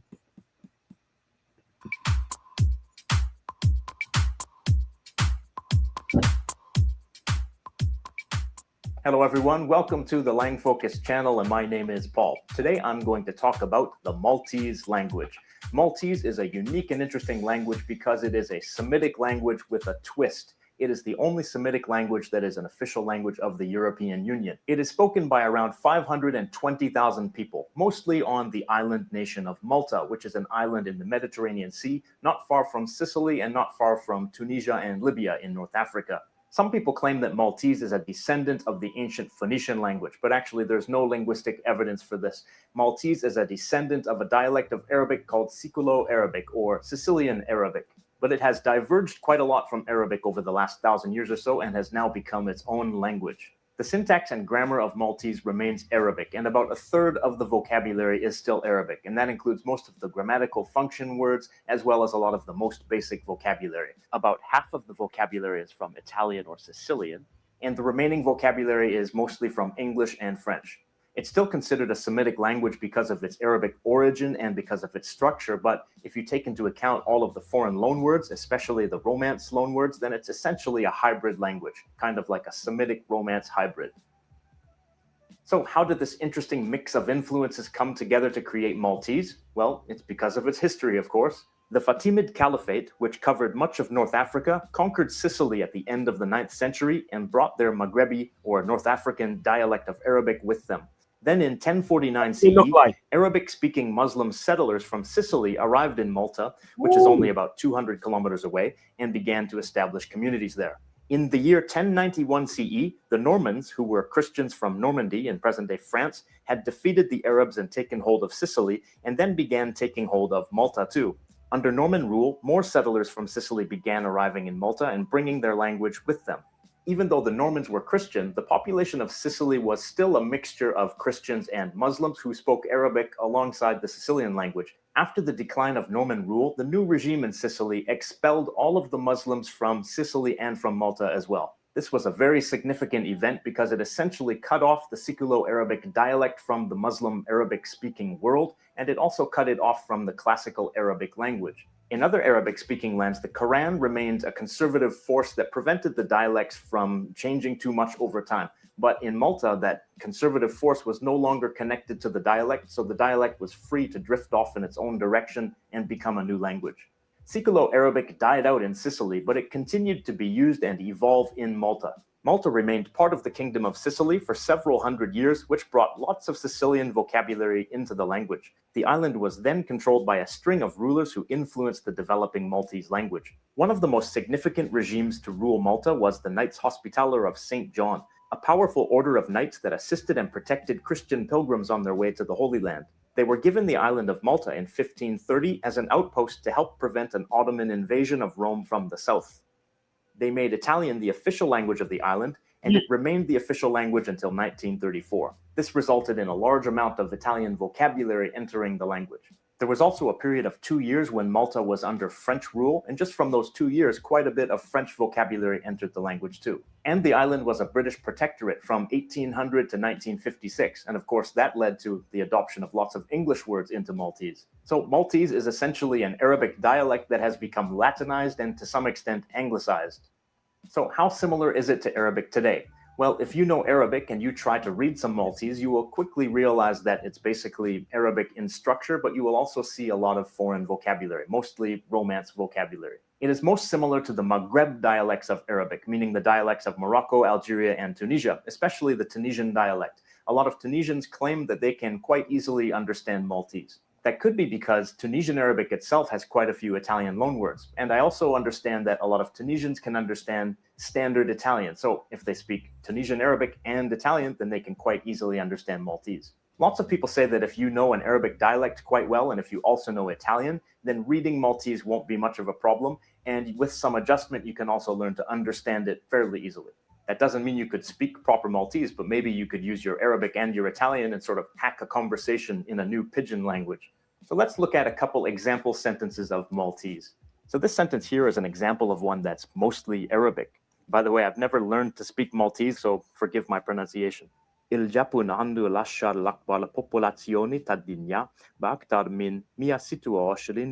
Hello everyone, welcome to the Lang Focus channel, and my name is Paul. Today I'm going to talk about the Maltese language. Maltese is a unique and interesting language because it is a Semitic language with a twist. It is the only Semitic language that is an official language of the European Union. It is spoken by around 520,000 people, mostly on the island nation of Malta, which is an island in the Mediterranean Sea, not far from Sicily and not far from Tunisia and Libya in North Africa. Some people claim that Maltese is a descendant of the ancient Phoenician language, but actually there's no linguistic evidence for this. Maltese is a descendant of a dialect of Arabic called Siculo-Arabic or Sicilian Arabic, but it has diverged quite a lot from Arabic over the last 1,000 years or so and has now become its own language. The syntax and grammar of Maltese remains Arabic, and about a third of the vocabulary is still Arabic, and that includes most of the grammatical function words, as well as a lot of the most basic vocabulary. About half of the vocabulary is from Italian or Sicilian, and the remaining vocabulary is mostly from English and French. It's still considered a Semitic language because of its Arabic origin and because of its structure, but if you take into account all of the foreign loanwords, especially the Romance loanwords, then it's essentially a hybrid language, kind of like a Semitic Romance hybrid. So how did this interesting mix of influences come together to create Maltese? Well, it's because of its history, of course. The Fatimid Caliphate, which covered much of North Africa, conquered Sicily at the end of the 9th century and brought their Maghrebi or North African dialect of Arabic with them. Then in 1049 CE, Arabic-speaking Muslim settlers from Sicily arrived in Malta, which is only about 200 kilometers away, and began to establish communities there. In the year 1091 CE, the Normans, who were Christians from Normandy in present-day France, had defeated the Arabs and taken hold of Sicily, and then began taking hold of Malta too. Under Norman rule, more settlers from Sicily began arriving in Malta and bringing their language with them. Even though the Normans were Christian, the population of Sicily was still a mixture of Christians and Muslims who spoke Arabic alongside the Sicilian language. After the decline of Norman rule, the new regime in Sicily expelled all of the Muslims from Sicily and from Malta as well. This was a very significant event because it essentially cut off the Siculo-Arabic dialect from the Muslim Arabic-speaking world, and it also cut it off from the classical Arabic language. In other Arabic-speaking lands, the Quran remained a conservative force that prevented the dialects from changing too much over time. But in Malta, that conservative force was no longer connected to the dialect, so the dialect was free to drift off in its own direction and become a new language. Siculo-Arabic died out in Sicily, but it continued to be used and evolve in Malta. Malta remained part of the Kingdom of Sicily for several hundred years, which brought lots of Sicilian vocabulary into the language. The island was then controlled by a string of rulers who influenced the developing Maltese language. One of the most significant regimes to rule Malta was the Knights Hospitaller of St. John, a powerful order of knights that assisted and protected Christian pilgrims on their way to the Holy Land. They were given the island of Malta in 1530 as an outpost to help prevent an Ottoman invasion of Rome from the south. They made Italian the official language of the island, and it remained the official language until 1934. This resulted in a large amount of Italian vocabulary entering the language. There was also a period of 2 years when Malta was under French rule, and just from those 2 years, quite a bit of French vocabulary entered the language too. And the island was a British protectorate from 1800 to 1956, and of course that led to the adoption of lots of English words into Maltese. So Maltese is essentially an Arabic dialect that has become Latinized and to some extent Anglicized. So how similar is it to Arabic today? Well, if you know Arabic and you try to read some Maltese, you will quickly realize that it's basically Arabic in structure, but you will also see a lot of foreign vocabulary, mostly Romance vocabulary. It is most similar to the Maghreb dialects of Arabic, meaning the dialects of Morocco, Algeria, and Tunisia, especially the Tunisian dialect. A lot of Tunisians claim that they can quite easily understand Maltese. That could be because Tunisian Arabic itself has quite a few Italian loanwords. And I also understand that a lot of Tunisians can understand standard Italian. So if they speak Tunisian Arabic and Italian, then they can quite easily understand Maltese. Lots of people say that if you know an Arabic dialect quite well, and if you also know Italian, then reading Maltese won't be much of a problem. And with some adjustment, you can also learn to understand it fairly easily. That doesn't mean you could speak proper Maltese, but maybe you could use your Arabic and your Italian and sort of hack a conversation in a new pidgin language. So let's look at a couple example sentences of Maltese. So this sentence here is an example of one that's mostly Arabic. By the way, I've never learned to speak Maltese, so forgive my pronunciation. Il Giappun عنده الأشهر الأكبر popolazione tad-dinja بأكثر من 126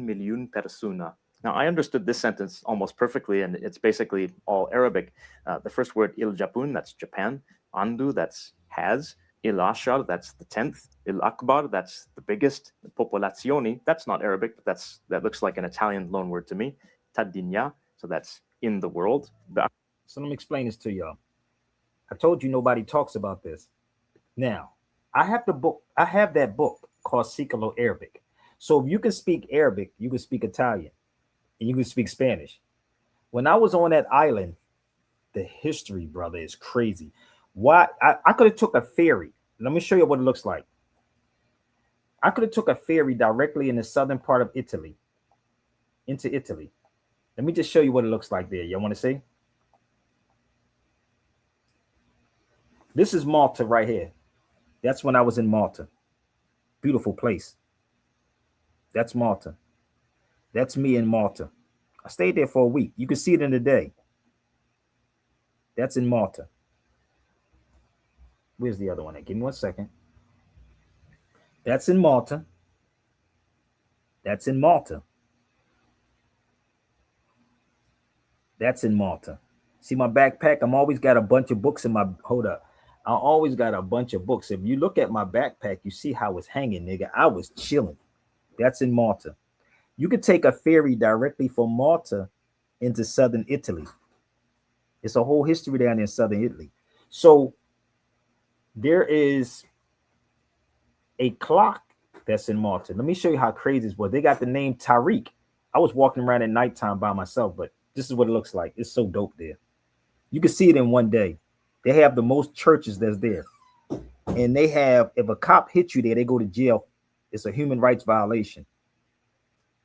مليون persona. Now, I understood this sentence almost perfectly, and it's basically all Arabic. The first word, Il Japun, that's Japan. Andu, that's has. Il Ashar, that's the 10th. Il Akbar, that's the biggest. Popolazione, that's not Arabic, but that looks like an Italian loanword to me. Tad-dinja, so that's in the world. So let me explain this to y'all. I told you nobody talks about this. Now, I have that book called Siculo-Arabic. So if you can speak Arabic, you can speak Italian. And you can speak Spanish. When I was on that island, The history, brother, is crazy. Why? I could have took a ferry. Let me show you what it looks like. I could have took a ferry directly in the southern part of Italy, into Italy. Let me just show you what it looks like there. Y'all want to see? This is Malta right here. That's when I was in Malta. Beautiful place. That's Malta. That's me in Malta. I stayed there for a week. You can see it in the day. That's in Malta. Where's the other one? Give me 1 second. That's in Malta. That's in Malta. That's in Malta. See my backpack? I'm always got a bunch of books in my, hold up. I always got a bunch of books. If you look at my backpack, you see how it's hanging, nigga. I was chilling. That's in Malta. You could take a ferry directly from Malta into southern Italy. It's a whole history down in southern Italy. So there is a clock that's in Malta. Let me show you how crazy this was. They got the name Tariq. I was walking around at nighttime by myself, but this is what it looks like. It's so dope there. You can see it in one day. They have the most churches that's there. And they have, if a cop hits you there, they go to jail. It's a human rights violation.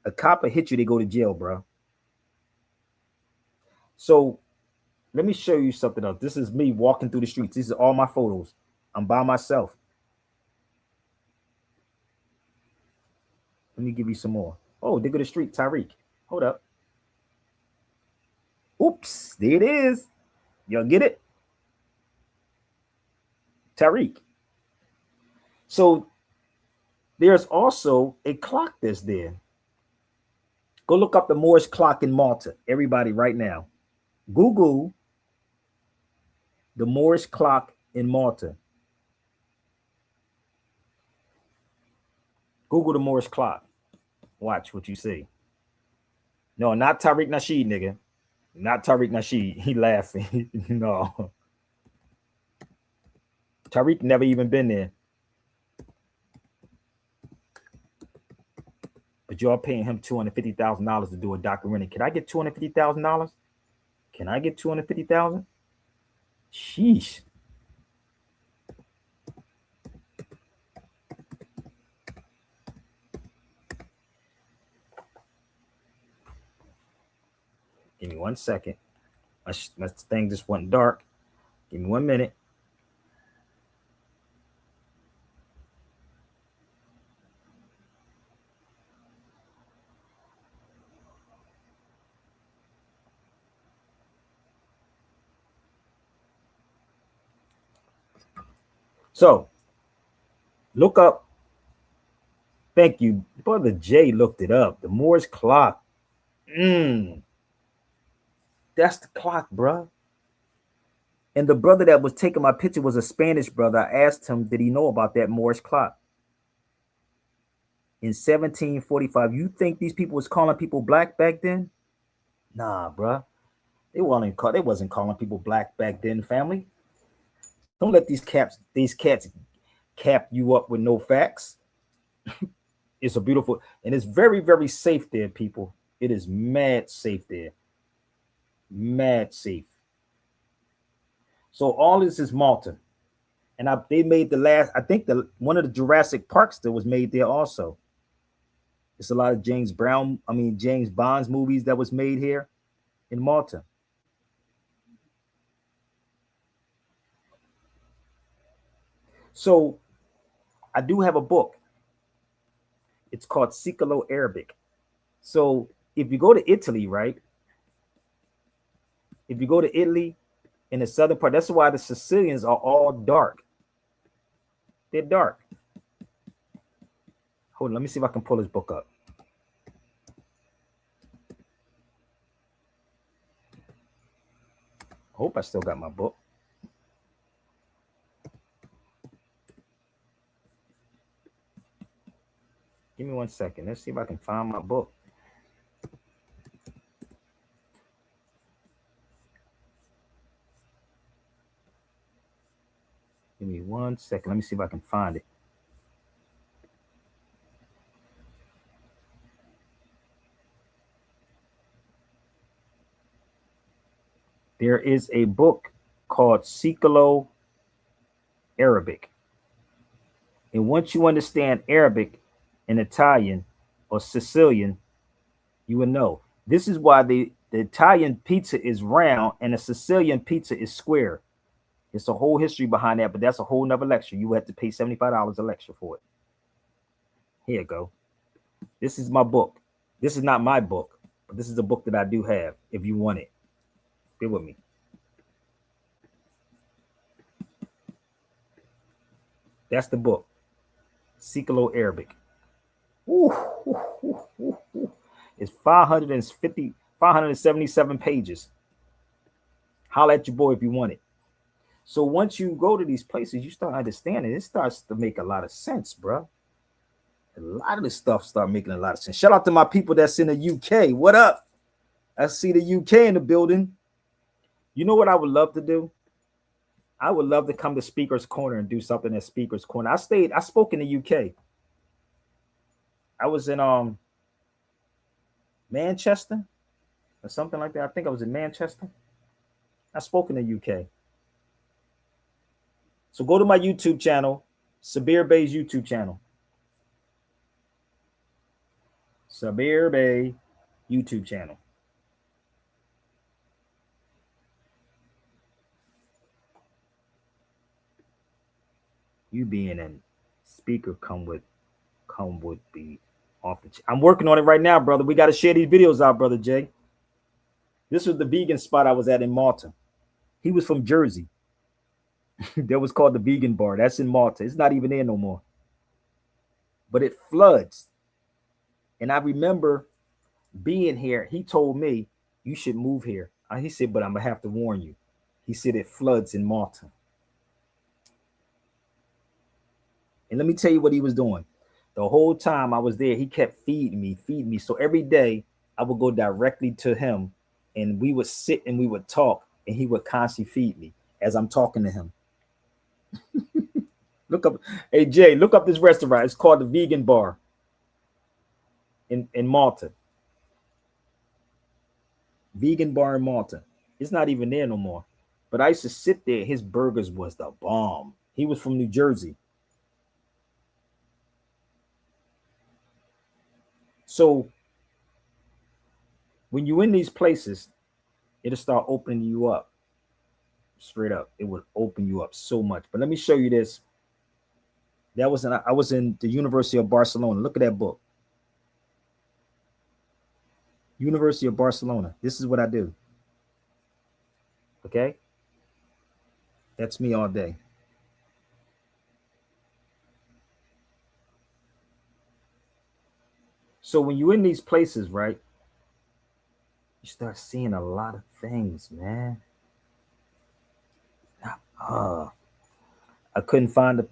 A cop will hit you, they go to jail, bro. So let me show you something else. This is me walking through the streets. These are all my photos. I'm by myself. Let me give you some more. Oh, they go to the street, Tariq. Hold up. Oops, there it is. Y'all get it? Tariq. So there's also a clock that's there. Go look up the Moorish clock in Malta. Everybody right now. Google the Moorish clock in Malta. Google the Moorish clock. Watch what you see. No, not Tariq Nasheed, nigga. Not Tariq Nasheed. He laughing. No. Tariq never even been there. But y'all paying him $250,000 to do a documentary. Can I get $250,000? Can I get $250,000? Sheesh. Give me 1 second. My thing just went dark. Give me 1 minute. So look up. Thank you. Brother Jay looked it up. The Moorish clock. That's the clock, bro. And the brother that was taking my picture was a Spanish brother. I asked him, did he know about that Moorish clock? In 1745, you think these people was calling people black back then? Nah, bro. They wasn't calling people black back then, family. Don't let these cats cap you up with no facts. It's a beautiful, and it's very, very safe there, people. It is mad safe there. Mad safe. So all this is Malta. And they made the last, I think one of the Jurassic Parks that was made there also. It's a lot of James Bond's movies that was made here in Malta. So I do have a book. It's called SoCal Arabic. So if you go to Italy, right? If you go to Italy in the southern part, that's why the Sicilians are all dark. They're dark. Hold on, let me see if I can pull this book up. I hope I still got my book. Give me 1 second. Let's see if I can find my book. Give me 1 second. Let me see if I can find it. There is a book called SoCal Arabic. And once you understand Arabic and Italian or Sicilian, you will know. This is why the Italian pizza is round and the Sicilian pizza is square. It's a whole history behind that, but that's a whole nother lecture. You have to pay $75 a lecture for it. Here you go. This is my book. This is not my book, but this is a book that I do have if you want it. Bear with me. That's the book. SoCal Arabic. Ooh. It's 577 pages. Holla at your boy if you want it. So once you go to these places, you start understanding. It starts to make a lot of sense, bro. A lot of this stuff start making a lot of sense. Shout out to my people that's in the UK. What up? I see the UK in the building. You know what I would love to do? I would love to come to Speaker's Corner and do something at Speaker's Corner. I spoke in the UK. I was in Manchester or something like that. I think I was in Manchester. I spoke in the UK. So go to my YouTube channel, Sabir Bey's YouTube channel. Sabir Bey YouTube channel. You being in speaker come would be off the I'm working on it right now, brother. We got to share these videos out, brother Jay. This was the vegan spot I was at in Malta. He was from Jersey. That was called the Vegan Bar. That's in Malta. It's not even there no more. But it floods. And I remember being here. He told me, you should move here. He said, but I'm going to have to warn you. He said it floods in Malta. And let me tell you what he was doing. The whole time I was there, he kept feeding me. So every day I would go directly to him and we would sit and we would talk and he would constantly feed me as I'm talking to him. Look up, hey Jay, look up this restaurant. It's called the Vegan Bar in Malta. Vegan Bar in Malta. It's not even there no more. But I used to sit there. His burgers was the bomb. He was from New Jersey. So when you're in these places, it'll start opening you up. Straight up. It would open you up so much. But let me show you this. I was in the University of Barcelona. Look at that book. University of Barcelona. This is what I do. Okay? That's me all day. So when you're in these places, right, you start seeing a lot of things, man. I couldn't find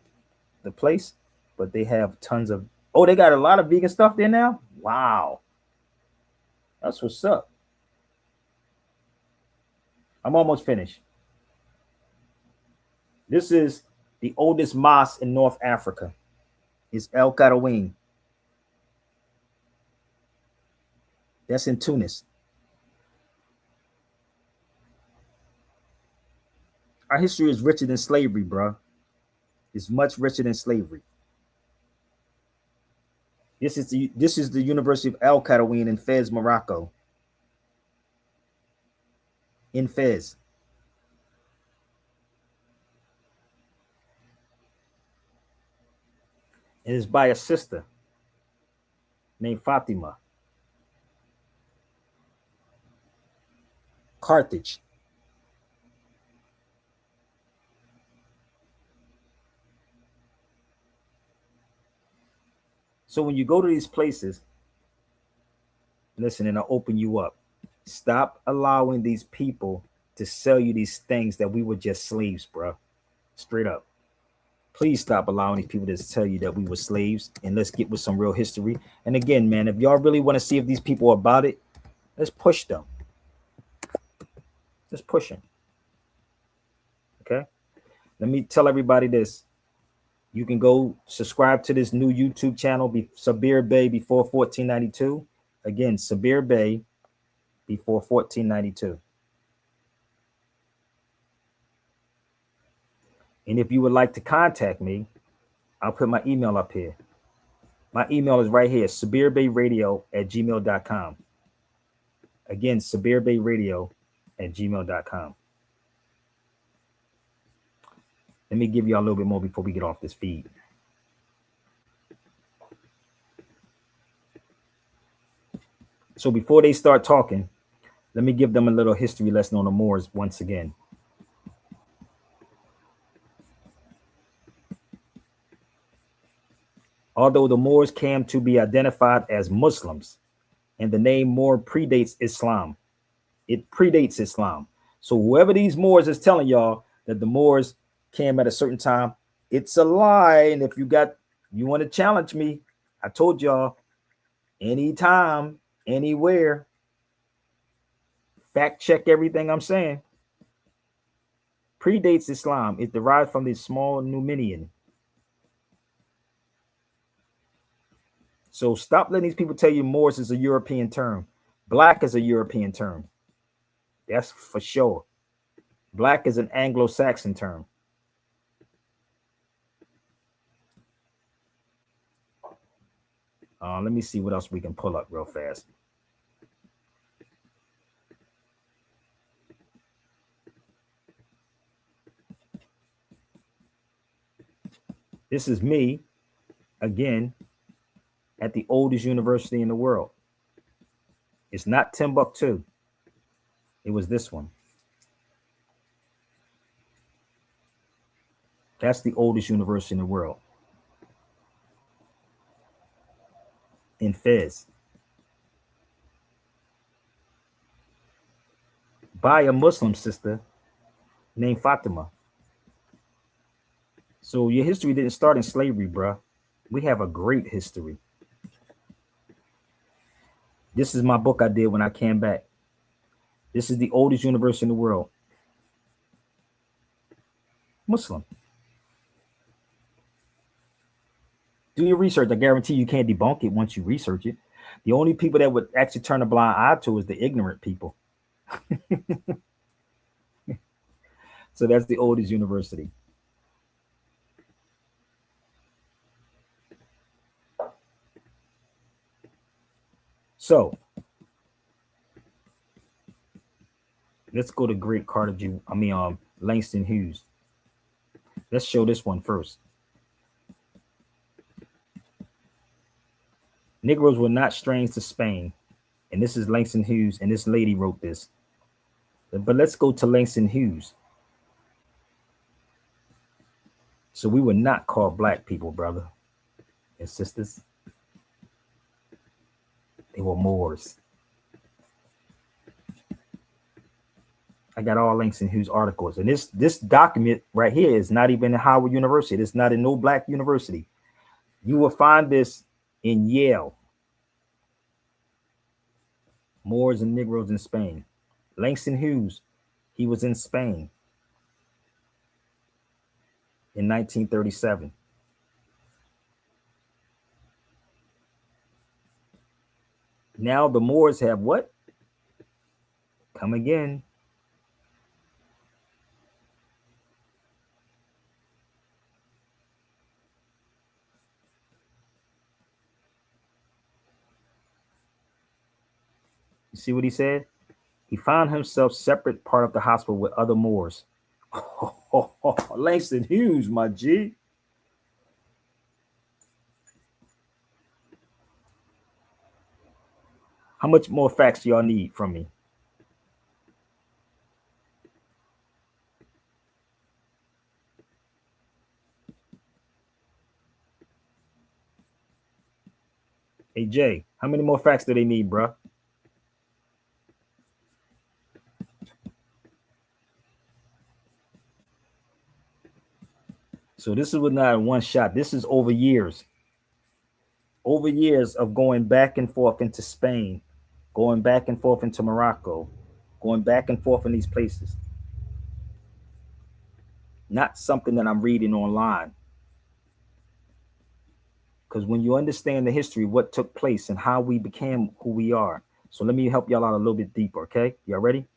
the place, but they have tons of, they got a lot of vegan stuff there now? Wow. That's what's up. I'm almost finished. This is the oldest mosque in North Africa. It's El Karawin. That's in Tunis. Our history is richer than slavery, bro. It's much richer than slavery. This is the University of El Karawin in Fez, Morocco. In Fez. It is by a sister named Fatima. Carthage. So when you go to these places, listen, and I'll open you up. Stop allowing these people to sell you these things that we were just slaves, bro. Straight up. Please stop allowing these people to tell you that we were slaves, and let's get with some real history. And again, man, if y'all really want to see if these people are about it, let's push them. Let's push them. Okay? Let me tell everybody this. You can go subscribe to this new YouTube channel, Sabir Bey before 1492. Again, Sabir Bey before 1492. And if you would like to contact me, I'll put my email up here. My email is right here, sabirbayradio@gmail.com. Again, sabirbayradio@gmail.com. Let me give y'all a little bit more before we get off this feed. So before they start talking, let me give them a little history lesson on the Moors once again. Although the Moors came to be identified as Muslims, and the name Moor predates Islam. It predates Islam. So whoever these Moors is telling y'all that the Moors came at a certain time, it's a lie. And if you want to challenge me, I told y'all, anytime, anywhere, fact check everything I'm saying. Predates Islam. It derived from the small Numidian. So stop letting these people tell you Moors is a European term. Black is a European term. That's for sure. Black is an Anglo-Saxon term. Let me see what else we can pull up real fast. This is me, again, at the oldest university in the world. It's not Timbuktu. It was this one. That's the oldest university in the world. In Fez. By a Muslim sister named Fatima. So your history didn't start in slavery, bruh. We have a great history. This is my book I did when I came back. This is the oldest university in the world. Muslim. Do your research. I guarantee you can't debunk it once you research it. The only people that would actually turn a blind eye to is the ignorant people. So that's the oldest university. So let's go to Great Langston Hughes. Let's show this one first. Negroes were not strange to Spain. And this is Langston Hughes, and this lady wrote this. But let's go to Langston Hughes. So we were not called black people, brother and sisters. They were Moors. I got all Langston Hughes articles. And this document right here is not even in Howard University. It's not in no black university. You will find this in Yale. Moors and Negroes in Spain. Langston Hughes, he was in Spain in 1937. Now the Moors have what? Come again. You see what he said? He found himself separate part of the hospital with other Moors. Langston Hughes, my G. How much more facts do y'all need from me? Hey, Jay, how many more facts do they need, bruh? So this was not one shot. This is over years. Over years of going back and forth into Spain, going back and forth into Morocco, going back and forth in these places. Not something that I'm reading online. Because when you understand the history, what took place and how we became who we are. So let me help y'all out a little bit deeper, okay? Y'all ready?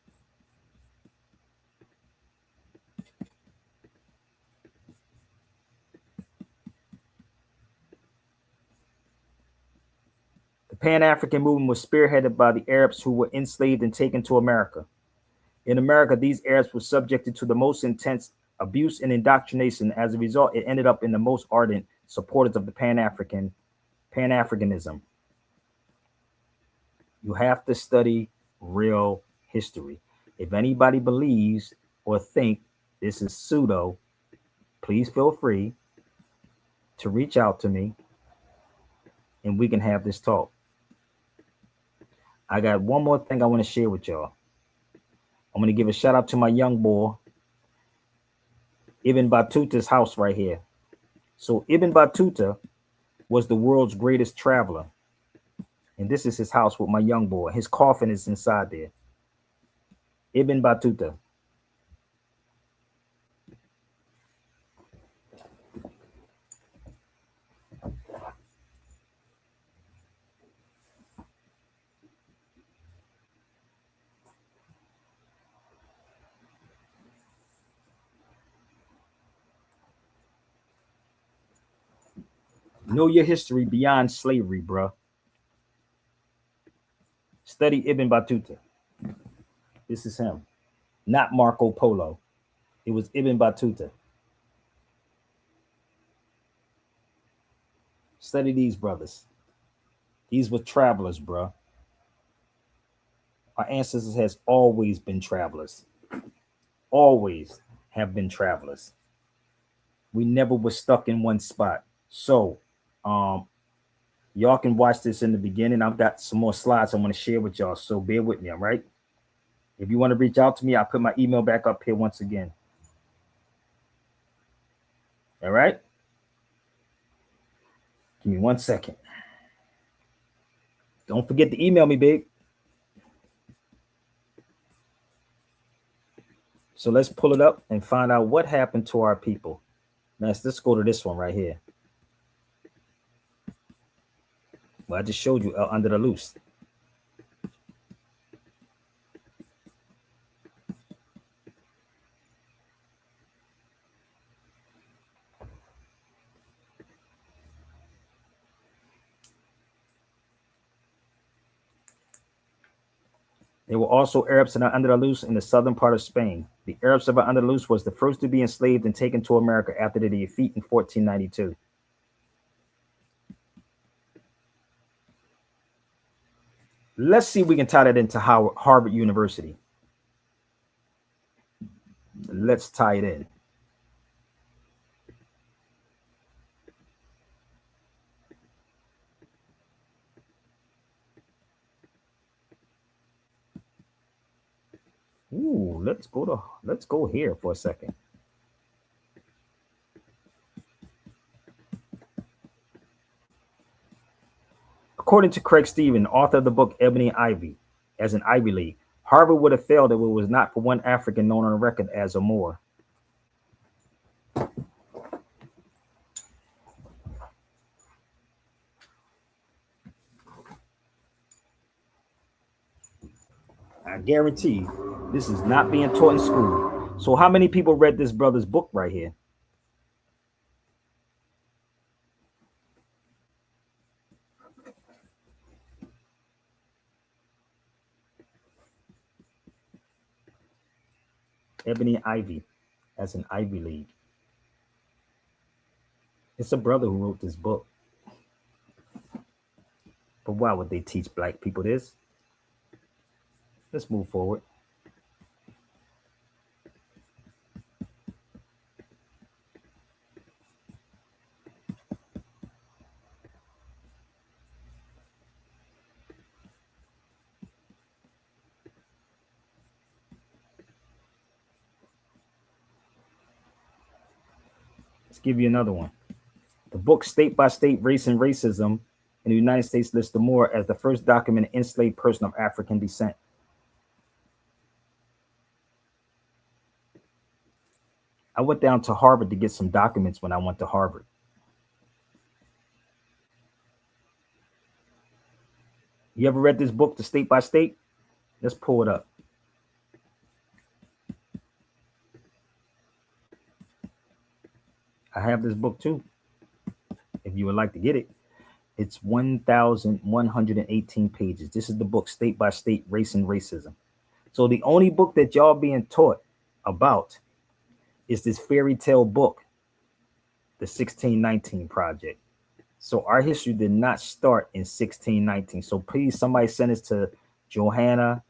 The Pan-African movement was spearheaded by the Arabs who were enslaved and taken to America. In America, these Arabs were subjected to the most intense abuse and indoctrination. As a result, it ended up in the most ardent supporters of the Pan-Africanism. You have to study real history. If anybody believes or think this is pseudo, please feel free to reach out to me and we can have this talk. I got one more thing I want to share with y'all. I'm going to give a shout out to my young boy, Ibn Battuta's house right here. So Ibn Battuta was the world's greatest traveler. And this is his house with my young boy. His coffin is inside there. Ibn Battuta. Know your history beyond slavery, bruh. Study Ibn Battuta. This is him, not Marco Polo. It was Ibn Battuta. Study these brothers. These were travelers, bruh. Our ancestors has always been travelers. Always have been travelers. We never were stuck in one spot. So, y'all can watch this in the beginning. I've got some more slides I want to share with y'all. So bear with me, all right? If you want to reach out to me, I'll put my email back up here once again. All right? Give me 1 second. Don't forget to email me, big. So let's pull it up and find out what happened to our people. Let's go to this one right here. Well, I just showed you under the loose. There were also Arabs in Al-Andalus in the southern part of Spain. The Arabs of Al-Andalus was the first to be enslaved and taken to America after the defeat in 1492. Let's see if we can tie that into Harvard University. Let's tie it in. Ooh, let's go here for a second. According to Craig Stephen, author of the book Ebony Ivy, as an Ivy League, Harvard would have failed if it was not for one African known on the record as a Moor. I guarantee this is not being taught in school. So how many people read this brother's book right here? Ebony Ivy, as an Ivy League. It's a brother who wrote this book. But why would they teach black people this? Let's move forward. Let's give you another one. The book State by State, Race and Racism in the United States lists the Moor as the first documented enslaved person of African descent. I went down to Harvard to get some documents when I went to Harvard. You ever read this book, The State by State? Let's pull it up. I have this book too, if you would like to get it. It's 1,118 pages. This is the book, State by State, Race and Racism. So the only book that y'all being taught about is this fairy tale book, the 1619 Project. So our history did not start in 1619. So please, somebody send this to Johanna,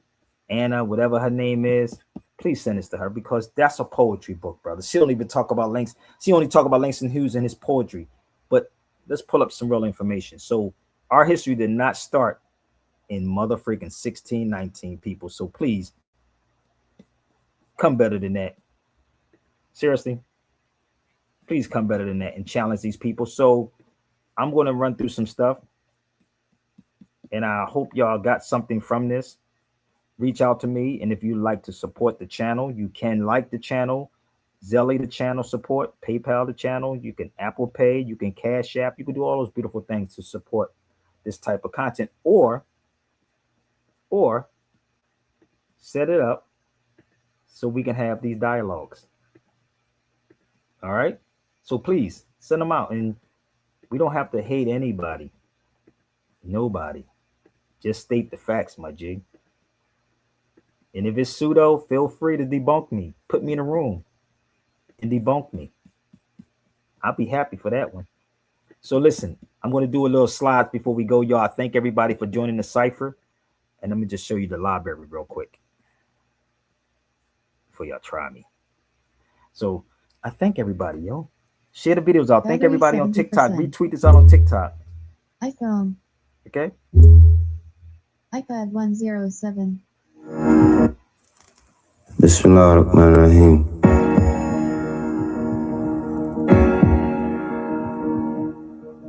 Anna, whatever her name is. Please send this to her, because that's a poetry book, brother. She don't even talk about Langston. She only talk about Langston Hughes and his poetry. But let's pull up some real information. So our history did not start in mother freaking 1619, people. So please come better than that. Seriously, please come better than that and challenge these people. So I'm going to run through some stuff, and I hope y'all got something from this. Reach out to me, and if you'd like to support the channel, you can like the channel, Zelle the channel support, PayPal the channel, you can Apple Pay, you can Cash App, you can do all those beautiful things to support this type of content, or set it up so we can have these dialogues. All right, so please send them out, and we don't have to hate anybody, nobody. Just state the facts, my G. And if it's pseudo, feel free to debunk me. Put me in a room and debunk me. I'll be happy for that one. So listen, I'm going to do a little slides before we go, y'all. I thank everybody for joining the cipher. And let me just show you the library real quick before y'all try me. So I thank everybody, yo. Share the videos out. Thank everybody on TikTok. Retweet this out on TikTok. iPhone. Okay. iPad 107. Bismillahirrahmanirrahim.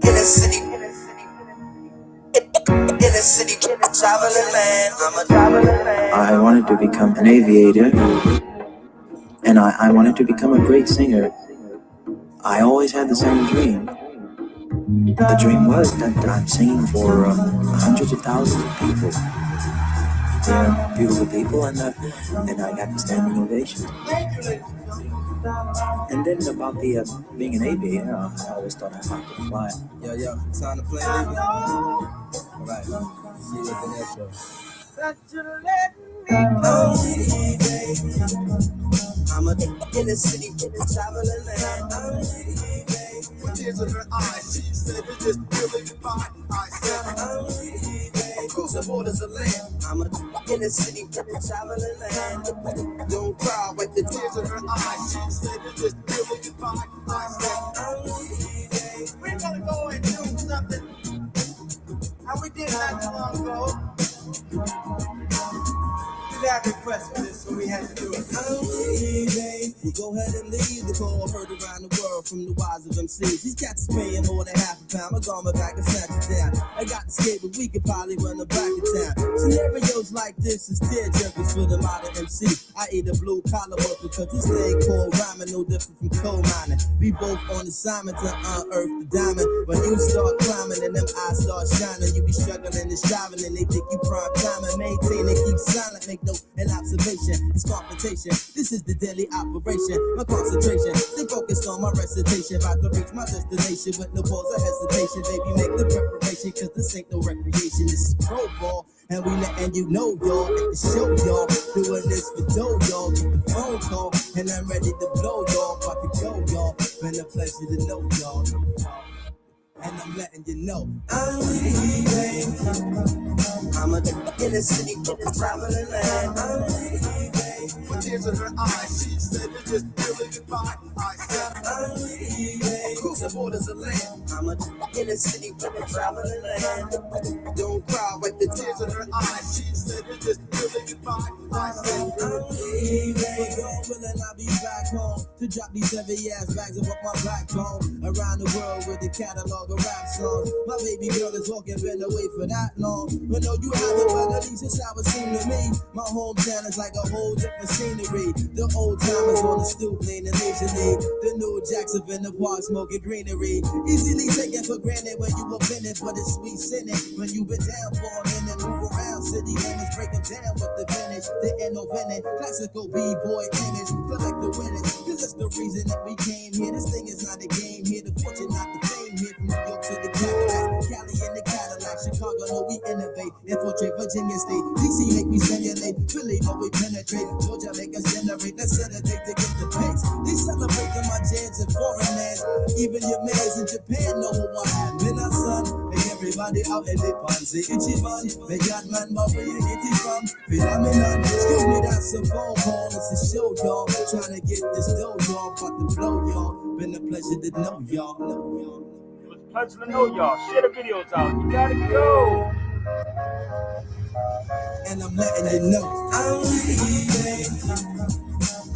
In a city, traveling man. I'm a traveling man. I wanted to become an aviator, and I wanted to become a great singer. I always had the same dream. The dream was that I'm singing for hundreds of thousands of people. They're beautiful people, and I got the standing ovation. And then about the being an aviator, I always thought I'd like to fly. Yo, time to play Navy. All right, see you at the next show. That you let me go. I'm a in the city, traveling land. With tears in her eyes, she said it's just really fine. I said, across the borders of land. I'm a in the city, traveling land. Don't cry, wipe the tears in her eyes. She said it's just really fine. I said, we're gonna go and do something how we did not too long ago. We had a request for this, so we had to do it. We'll go ahead and leave the call heard around the world from the wise of MCs. These cats is paying more than half a pound. My garment back and snatch it down. I got the skate, but we could probably run the back of town. Scenarios like this is tear jerkers for the modern MC. I eat a blue collar worker because this thing called rhyming no different from coal mining. We both on assignment to unearth the diamond. When you start climbing and them eyes start shining, you be struggling and striving and they think you prime time and maintain and keep silent. Make no an observation, it's confrontation. This is the daily operation. My concentration, stay focused on my recitation. About to reach my destination with no pause or hesitation. Baby, make the preparation, cause this ain't no recreation. This is pro ball, and we letting you know, y'all. At the show, y'all. Doing this for dough, y'all. Get the phone call, and I'm ready to blow, y'all. About to go, y'all. Been a pleasure to know, y'all. And I'm letting you know I'm leaving. I'm a in the city, traveling land. I'm leaving. With tears in her eyes, she said it's just really goodbye. I said I'm leaving. Across the borders of land. I'm a in the city, traveling land. Don't cry, wipe the tears in her eyes. She said it's just really goodbye. I said I'm leaving. God willing, I'll be back home to drop these heavy ass bags of up my backbone. Around the world with the catalog of rap songs. My baby girl is walking, been away for that long. But no, you haven't, but at least it's how it seemed to me. My hometown is like a whole different scenery. The old timers on the stoop leaning leisurely. The new jacks up in the park smoking greenery. Easily taken for granted when you up in it, but it's sweet sinning when you been down for a minute. Move around city limits, break them down with the finish. The end of it, classical b-boy image. Collect the winners, cause that's the reason that we came here. This thing is not a game here. The fortune, not the fame here. From New York to the Cadillac, Cali and Chicago, no, we innovate. Infiltrate Virginia State. DC make me simulate. Philly, no, we penetrate. Georgia make us generate. Let's celebrate to get the pace. They celebrating my jams and foreign lands. Even your mans in Japan know who I am. Then I son, make everybody out in the Ponzi. Ichiban, they got man, but where you get it from? Phenomenon. Excuse me, that's a phone call. It's a show, y'all. Trying to get this dough, y'all. About to blow, y'all. Been a pleasure to know y'all. It was a pleasure to know y'all. Share the videos out. You gotta go. And I'm letting you know I'm leaving.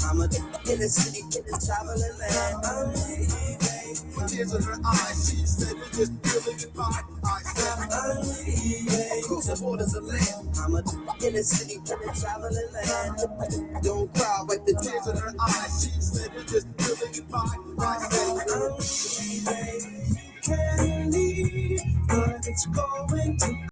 I'm a in the city, in the traveling land. I'm leaving. With tears in her eyes, she said it just feeling goodbye. I said I'm leaving. Across the borders of land. I'm a in the city, in the traveling land. Don't cry, wipe the tears in her eyes. She said it just feeling goodbye. I said I'm leaving. Can't leave, but it's going to